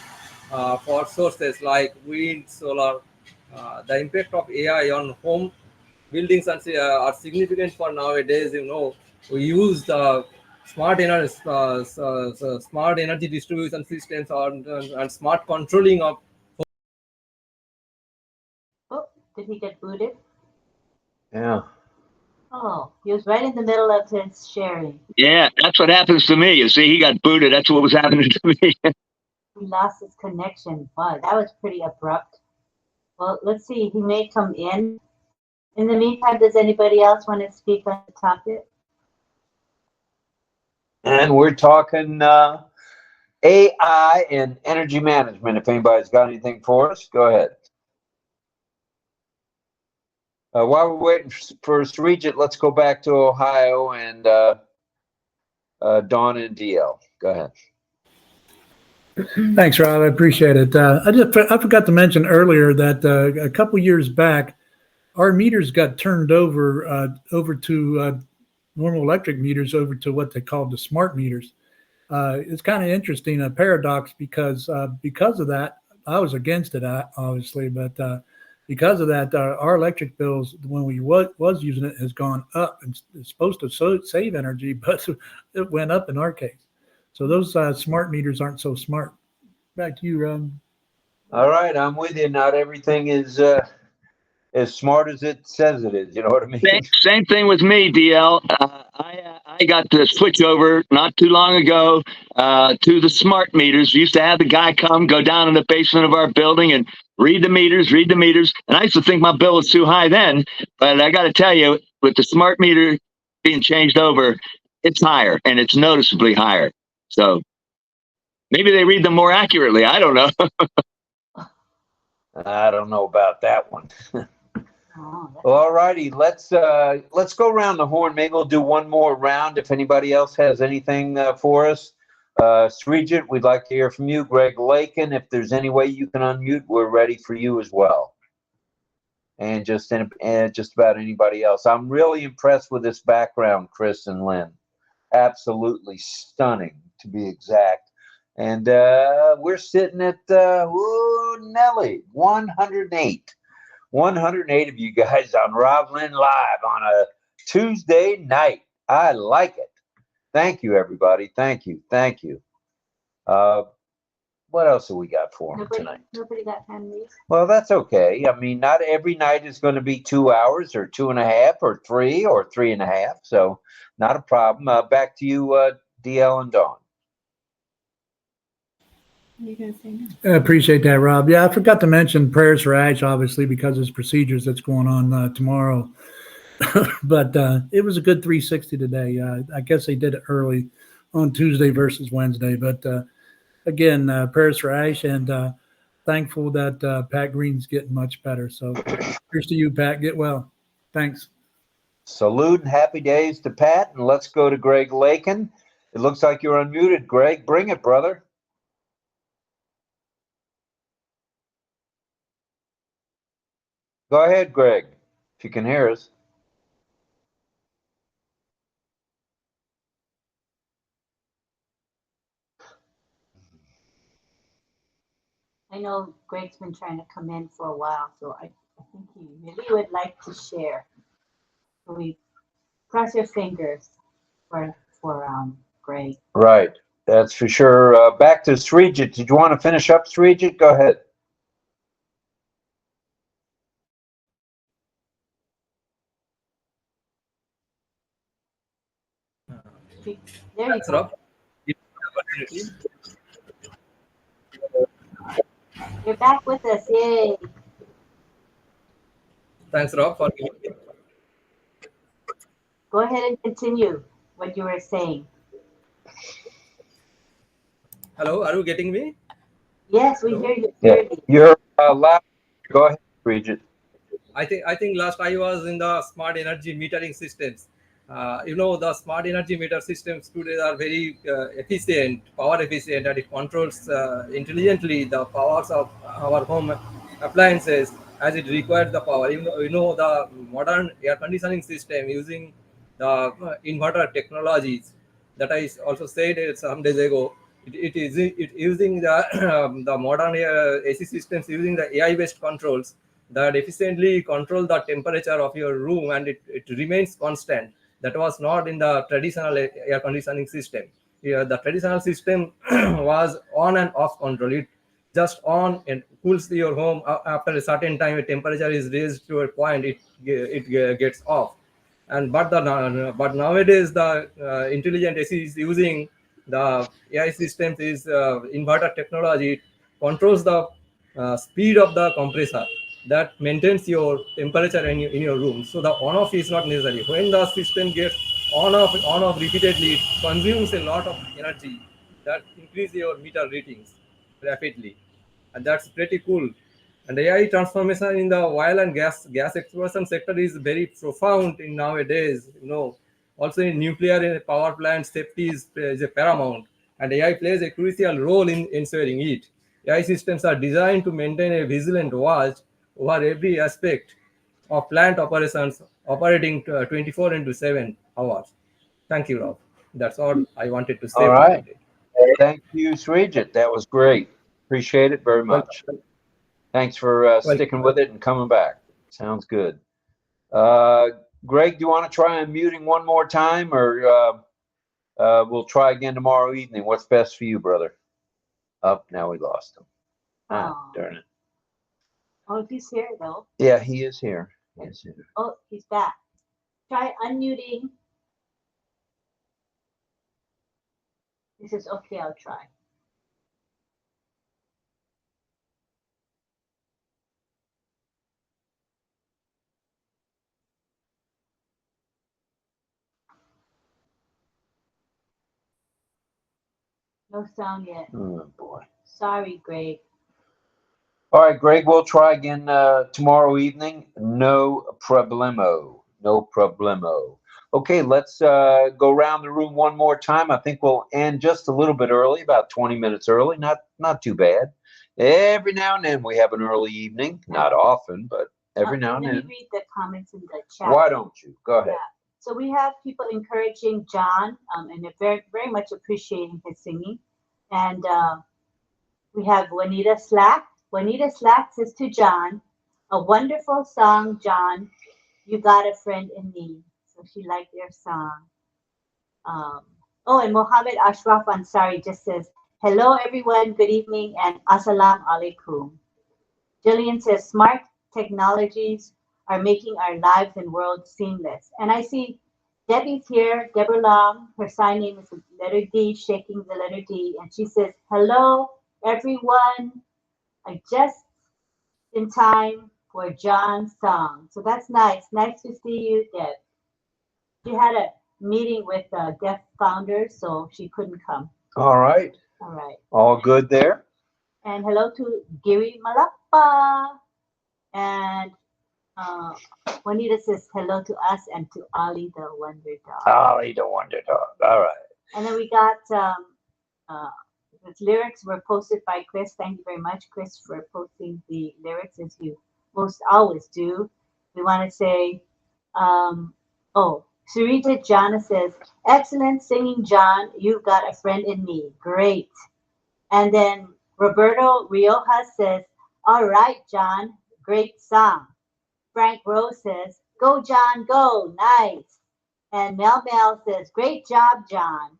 for sources like wind, solar. The impact of AI on home buildings are significant for nowadays. We use the smart energy distribution systems and smart controlling of. Oh, did he get booted? Yeah. Oh, he was right in the middle of his sharing. Yeah, that's what happens to me. You see, he got booted. That's what was happening to me. He lost his connection. Wow, that was pretty abrupt. Well, let's see. He may come in. In the meantime, does anybody else want to speak on the topic? And we're talking AI and energy management. If anybody's got anything for us, go ahead. While we're waiting for Srijit, let's go back to Ohio and Dawn and DL. Go ahead. Thanks, Rob. I appreciate it. I forgot to mention earlier that a couple years back, our meters got turned over to normal electric meters over to what they called the smart meters. It's kind of interesting, a paradox, because of that, I was against it, obviously, but because of that, our electric bills, when we was using it, has gone up. And it's supposed to save energy, but it went up in our case. So those smart meters aren't so smart. Back to you, Rob. All right, I'm with you. Not everything is as smart as it says it is. You know what I mean? Same thing with me, DL. I got to switch over not too long ago to the smart meters. We used to have the guy go down in the basement of our building and read the meters. And I used to think my bill was too high then, but I got to tell you, with the smart meter being changed over, it's higher, and it's noticeably higher. So maybe they read them more accurately. I don't know. I don't know about that one. All righty, let's go around the horn. Maybe we'll do one more round if anybody else has anything for us. Srijit, we'd like to hear from you. Greg Lakin, if there's any way you can unmute, we're ready for you as well. And just about anybody else. I'm really impressed with this background, Chris and Lynn. Absolutely stunning, to be exact. And we're sitting at Nelly, 108. 108 of you guys on RobLynn Live on a Tuesday night. I like it. Thank you, everybody. Thank you. What else have we got for them tonight? Nobody got hand raised. Well, that's okay. I mean, not every night is going to be 2 hours or 2.5 or 3 or 3.5. So not a problem. Back to you, DL and Dawn. You gonna say no? I appreciate that, Rob. Yeah, I forgot to mention prayers for Ash, obviously, because there's procedures that's going on tomorrow. But it was a good 360 today. I guess they did it early on Tuesday versus Wednesday. But again, prayers for Ash, and thankful that Pat Green's getting much better. So here's to you, Pat. Get well. Thanks. Salute and happy days to Pat. And let's go to Greg Lakin. It looks like you're unmuted, Greg. Bring it, brother. Go ahead, Greg, if you can hear us. I know Greg's been trying to come in for a while, so I think he really would like to share. So we cross your fingers for Greg. Right, that's for sure. Back to Srijit. Did you want to finish up, Srijit? Go ahead. There you go. You're back with us, yay! Thanks, Rob, for giving me. Go ahead and continue what you were saying. Hello, are you getting me? Yes, we hear you. Yeah, you're loud. Go ahead, Bridget. I think last I was in the smart energy metering systems. The smart energy meter systems today are very efficient, power efficient, and it controls intelligently the powers of our home appliances as it requires the power. The modern air conditioning system using the inverter technologies that I also said some days ago. It is using the the modern AC systems using the AI-based controls that efficiently control the temperature of your room, and it remains constant. That was not in the traditional air conditioning system. The traditional system was on and off control. It just on and cools your home. After a certain time, a temperature is raised to a point, it gets off. But nowadays the intelligent AC is using the AI systems is inverter technology. It controls the speed of the compressor that maintains your temperature in your room. So the on-off is not necessary. When the system gets on-off repeatedly, it consumes a lot of energy that increase your meter readings rapidly, and that's pretty cool. And AI transformation in the oil and gas exploration sector is very profound in nowadays. Also in nuclear power plant, safety is a paramount, and AI plays a crucial role in ensuring it. AI systems are designed to maintain a vigilant watch over every aspect of plant operations, operating 24 into 7 hours. Thank you, Rob. That's all I wanted to say. All right. Thank you, Srijit. That was great. Appreciate it very much. Thanks for sticking with it and coming back. Sounds good. Greg, do you want to try unmuting one more time, or we'll try again tomorrow evening? What's best for you, brother? Now we lost him. Ah, darn it. Oh, he's here though. Yeah, he is here. He is here. Oh, he's back. Try unmuting. He says, okay, I'll try. No sound yet. Oh, boy. Sorry, Greg. All right, Greg, we'll try again tomorrow evening. No problemo. No problemo. Okay, let's go around the room one more time. I think we'll end just a little bit early, about 20 minutes early. Not too bad. Every now and then we have an early evening. Not often, but every now and Let me then. read the comments in the chat. Why don't you? Go ahead. Yeah. So we have people encouraging John, and they're very, very much appreciating his singing. And we have Juanita Slack. Juanita Slack says to John, a wonderful song, John. You got a friend in me. So she liked their song. And Mohammed Ashraf Ansari just says, hello, everyone. Good evening and assalamu alaikum. Jillian says, smart technologies are making our lives and world seamless. And I see Debbie's here, Deborah Long. Her sign name is letter D, shaking the letter D. And she says, hello, everyone. I just in time for John's song. So that's nice. Nice to see you, Deb. She had a meeting with deaf founders, so she couldn't come. All right. All right. All good there. And hello to Giri Malappa. And Juanita says hello to us and to Ali the Wonder Dog. Ali the Wonder Dog. All right. And then we got the lyrics were posted by Chris. Thank you very much, Chris, for posting the lyrics as you most always do. We want to say, Sarita Jana says, excellent singing, John. You've got a friend in me. Great. And then Roberto Rioja says, all right, John. Great song. Frank Rose says, go, John, go. Nice. And Mel says, great job, John.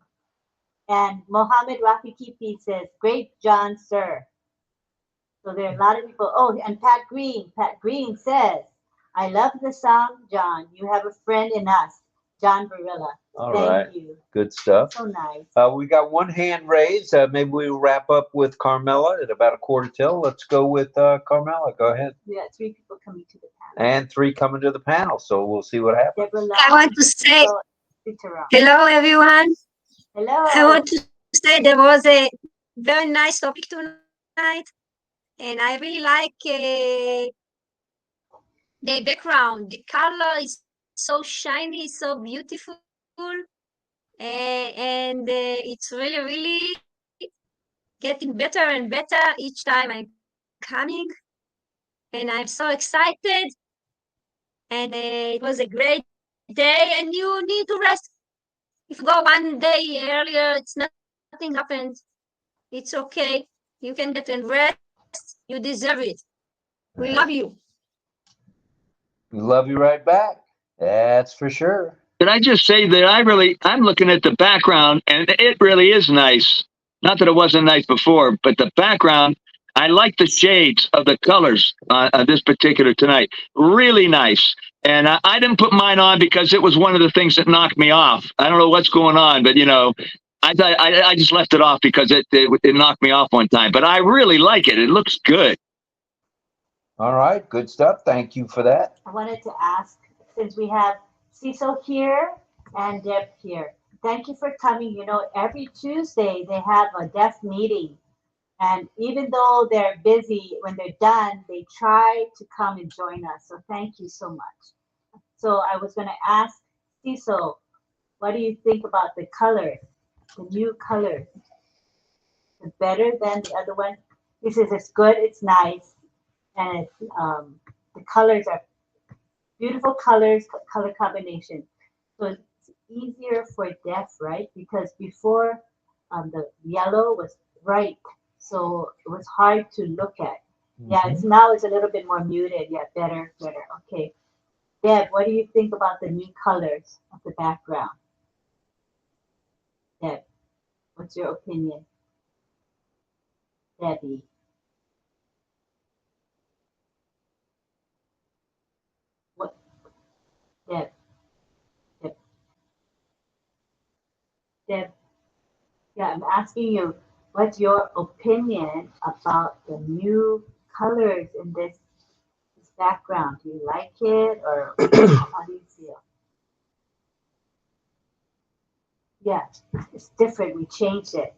And Mohammed Rafi Kipi says, great, John, sir. So there are a lot of people. Oh, and Pat Green says, I love the song, John. You have a friend in us, John Barilla. Thank you. Good stuff. So nice. We got one hand raised. Maybe we'll wrap up with Carmela at about 1:45. Let's go with Carmela. Go ahead. We got 3 people coming to the panel. And 3 coming to the panel. So we'll see what happens. I want to say hello, everyone. Hello. I want to say there was a very nice topic tonight, and I really like the background. The color is so shiny, so beautiful, and it's really, really getting better and better each time I'm coming, and I'm so excited. And it was a great day, and you need to rest. If you go one day earlier, nothing happened. It's okay. You can get and rest. You deserve it. We love you. We love you right back. That's for sure. Did I just say that I'm looking at the background and it really is nice. Not that it wasn't nice before, but the background, I like the shades of the colors on this particular tonight. Really nice. And I didn't put mine on because it was one of the things that knocked me off. I don't know what's going on, but I just left it off because it knocked me off one time. But I really like it. It looks good. All right. Good stuff. Thank you for that. I wanted to ask, since we have Cecil here and Deb here, thank you for coming. Every Tuesday they have a deaf meeting. And even though they're busy, when they're done, they try to come and join us. So thank you so much. So I was going to ask Cecil, what do you think about the color, the new color? Is it better than the other one? He says it's good, it's nice, and it's, the colors are beautiful colors, color combination. So it's easier for deaf, right? Because before the yellow was bright. So it was hard to look at. Yeah, now it's a little bit more muted. Yeah, better. Okay. Deb, what do you think about the new colors of the background? Deb, what's your opinion? Debbie. Deb, Deb, Deb. Yeah, I'm asking you, what's your opinion about the new colors in this background? Do you like it, or how do you feel? Yeah, it's different. We changed it.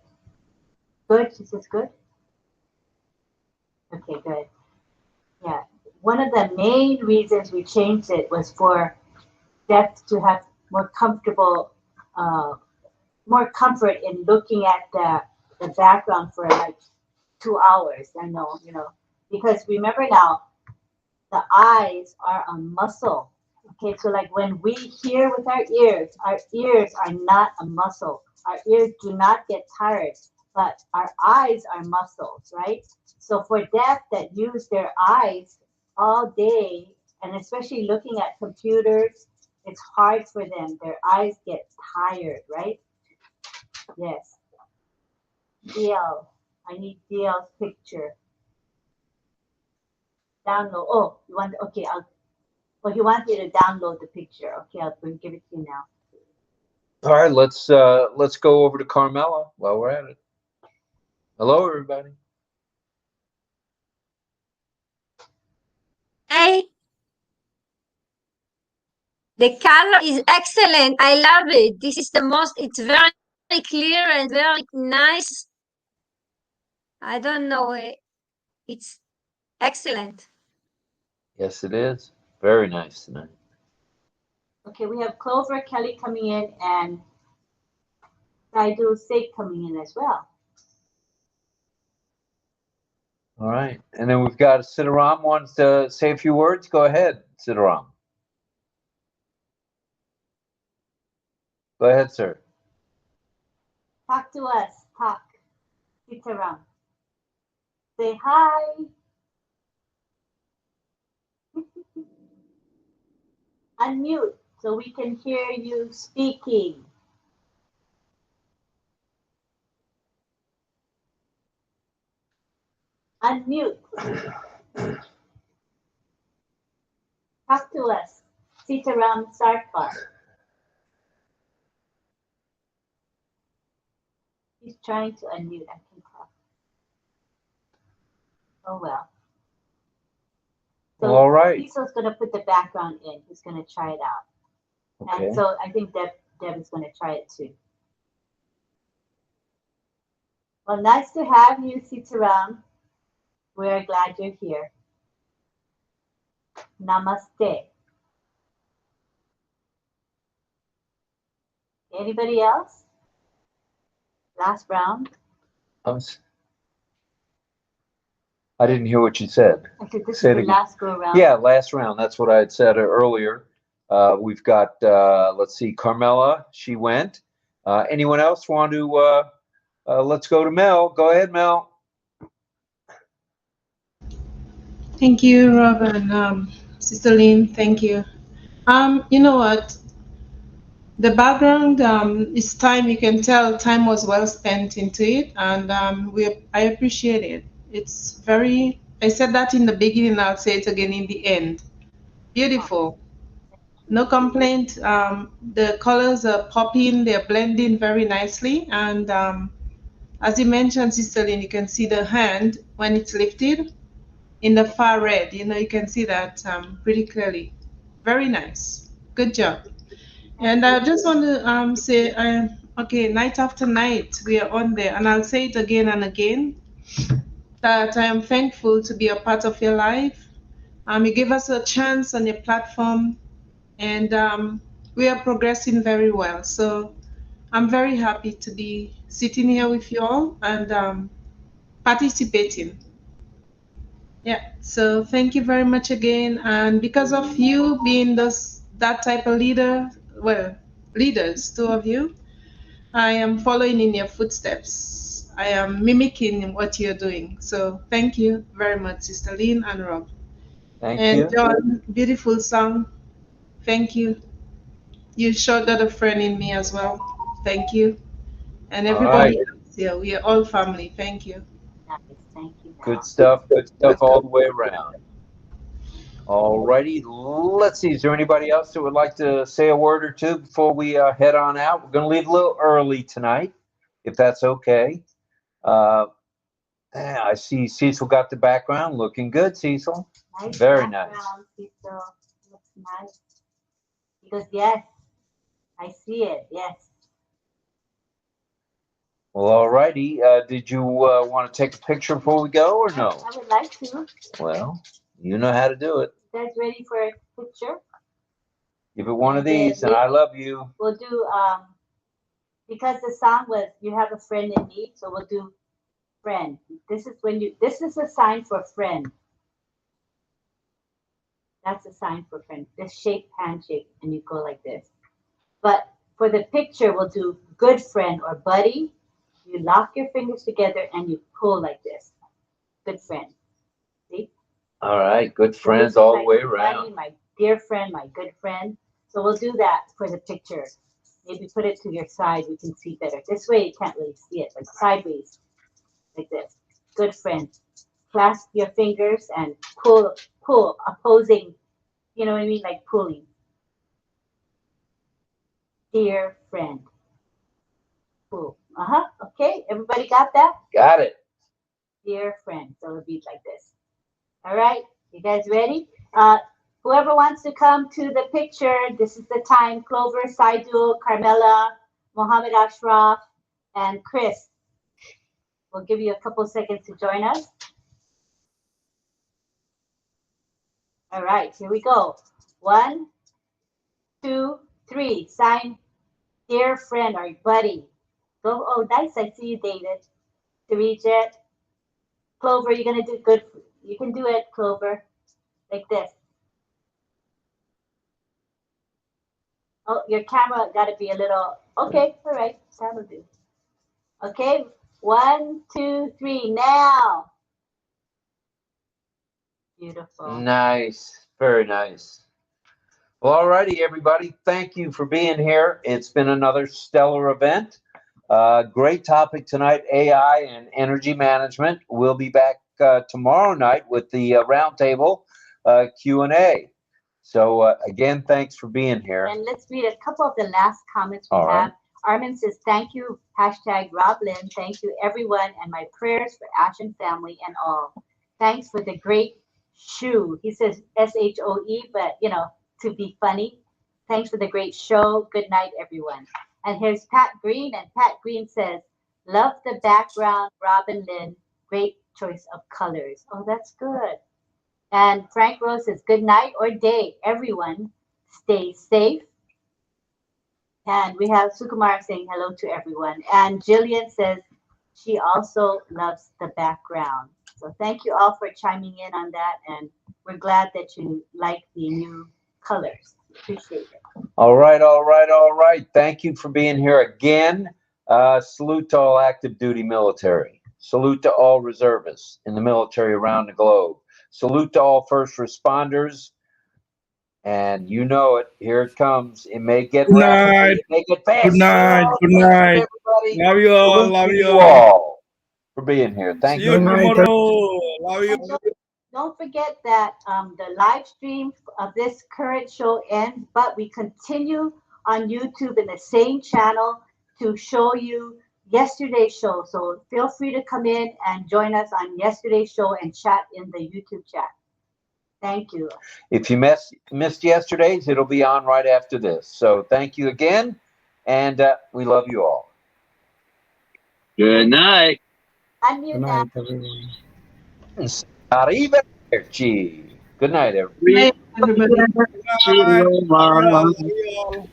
Good? Is this good? Okay, good. Yeah. One of the main reasons we changed it was for Deb to have more comfortable, more comfort in looking at the background for like 2 hours. I know, because remember now, the eyes are a muscle. Okay, so like when we hear with our ears are not a muscle. Our ears do not get tired, but our eyes are muscles, right? So for deaf that use their eyes all day, and especially looking at computers, it's hard for them. Their eyes get tired, right? Yes. DL. I need DL's picture. Download. Oh, you want? Okay, Well, he wants you to download the picture. Okay, I'll give it to you now. All right, let's go over to Carmela while we're at it. Hello, everybody. Hey, the color is excellent. I love it. This is the most. It's very clear and very nice. I don't know. It's excellent. Yes, it is. Very nice tonight. Okay, we have Clover Kelly coming in and Saidu Singh coming in as well. All right, and then we've got Sitaram wants to say a few words. Go ahead, Sitaram. Go ahead, sir. Talk to us. Talk. Sitaram. Say hi. Unmute so we can hear you speaking. Unmute. Talk to us. Sitaram Sarkar. He's trying to unmute. I can tell. Oh well. So All right. Cecil's going to put the background in. He's going to try it out. Okay. And so I think Deb is going to try it too. Well, nice to have you, Sitaram. We're glad you're here. Namaste. Anybody else? Last round. I didn't hear what you said. I said this Say is it the again. last go round. Yeah, last round. That's what I had said earlier. We've got, let's see, Carmela. She went. Anyone else want to? Let's go to Mel. Go ahead, Mel. Thank you, Rob and Sister Lynn. Thank you. You know what? The background is time. You can tell time was well spent into it, and I appreciate it. It's very. I said that in the beginning. I'll say it again in the end. Beautiful. No complaint. The colors are popping. They're blending very nicely, and as you mentioned, Sister Lynn, you can see the hand when it's lifted in the far red. You can see that pretty clearly. Very nice. Good job. And I just want to say, okay, night after night, we are on there. And I'll say it again and again, that I am thankful to be a part of your life. You gave us a chance on your platform, and we are progressing very well. So I'm very happy to be sitting here with you all and participating. Yeah, so thank you very much again. And because of you being that type of leader, well, leaders, two of you, I am following in your footsteps. I am mimicking what you're doing. So thank you very much, Sister Lynn and Rob. Thank and you. John, beautiful song. Thank you. You showed that a friend in me as well. Thank you. And everybody else here, we are all family. Thank you. Nice. Thank you. Good stuff. Good stuff all the way around. All righty. Let's see. Is there anybody else that would like to say a word or two before we head on out? We're going to leave a little early tonight, if that's okay. I see Cecil got the background. Looking good, Cecil. Nice Very background, Cecil. Looks nice. He goes, yes, I see it. Yes. Well, all righty. Did you want to take a picture before we go or no? I would like to. Well, you know how to do it. You guys ready for a picture? Give it one of these, and I love you. We'll do, because the song was, you have a friend in need, so we'll do friend. This is a sign for friend. That's a sign for friend. Just shake, handshake, and you go like this. But for the picture, we'll do good friend or buddy. You lock your fingers together and you pull like this. Good friend. See? All right, good So friends this is all the like way my around. buddy, my dear friend, my good friend. So we'll do that for the picture. Maybe put it to your side, we can see better. This way you can't really see it, like sideways, like this. Good friend. Clasp your fingers and pull, opposing, you know what I mean, like pulling. Dear friend. Pull. Okay, everybody got that? Got it. Dear friend. So it'll be like this. All right, you guys ready? Whoever wants to come to the picture, this is the time. Clover, Saidul, Carmela, Mohammed Ashraf, and Chris. We'll give you a couple seconds to join us. All right, here we go. 1, 2, 3. Sign, dear friend or buddy. Go. Oh, nice. I see you, David. Tarijat. Clover, you're going to do good. You can do it, Clover. Like this. Oh, your camera got to be a little. Okay, all right. That'll do. Okay, 1, 2, 3. Now. Beautiful. Nice. Very nice. Well, all righty, everybody. Thank you for being here. It's been another stellar event. Great topic tonight, AI and energy management. We'll be back tomorrow night with the roundtable Q&A. So again, thanks for being here. And let's read a couple of the last comments we All have. right. Armin says, thank you, hashtag RobLynn. Thank you, everyone, and my prayers for Ashen family and all. Thanks for the great shoe. He says SHOE, but, you know, to be funny. Thanks for the great show. Good night, everyone. And here's Pat Green, and Pat Green says, love the background, Rob and Lynn. Great choice of colors. Oh, that's good. And Frank Rose says, good night or day, everyone. Stay safe. And we have Sukumar saying hello to everyone. And Jillian says she also loves the background. So thank you all for chiming in on that. And we're glad that you like the new colors. Appreciate it. All right, all right, all right. Thank you for being here again. Salute to all active duty military. Salute to all reservists in the military around the globe. Salute to all first responders. And you know it. Here it comes. It may get Good rapid, night. it may get fast. Good night. Good night. Everybody. Love you all. Salute Love to you you all. all for being here. Thank See you. you tomorrow. Love you. Don't forget that the live stream of this current show ends, but we continue on YouTube in the same channel to show you yesterday's show. So feel free to come in and join us on yesterday's show and chat in the YouTube chat. Thank you. If you missed yesterday's, it'll be on right after this. So thank you again, and we love you all. Good night. Unmute now. Arrivederci. Good night, everybody. Good night, everybody.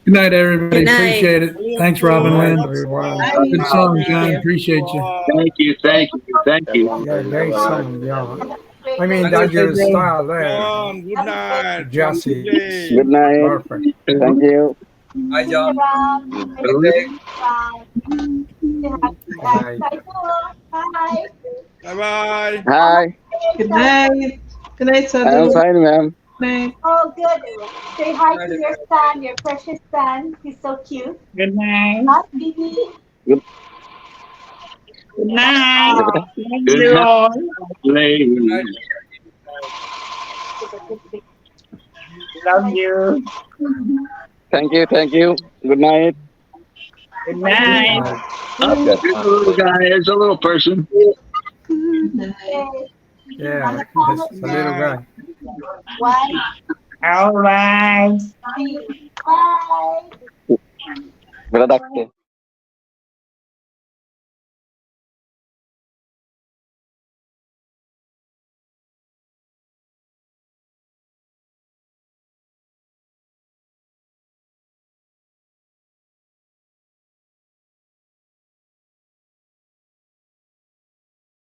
Good night. Appreciate it. Thanks, Robin Lynn. Good song, John. Appreciate you. Thank you. Thank you. Thank you. Yeah, great song, yeah. I mean, that's your style there. John, good night. Jesse. Good night. Perfect. Thank you. Hi, John. Bye. Bye. Bye-bye. Hi. Good night. Good night, I'm Sadhu. fine, ma'am. Night. Oh, good. Say hi to your son, your precious son. He's so cute. Good night. Hi, baby. Good night. Thank Good you night. all. Ladies. Take a good picture. Love you. Thank you. Thank you. Good night. Good night. Oh, there's a little guy. There's a little person. Yeah, that's a little guy. All right. Bye.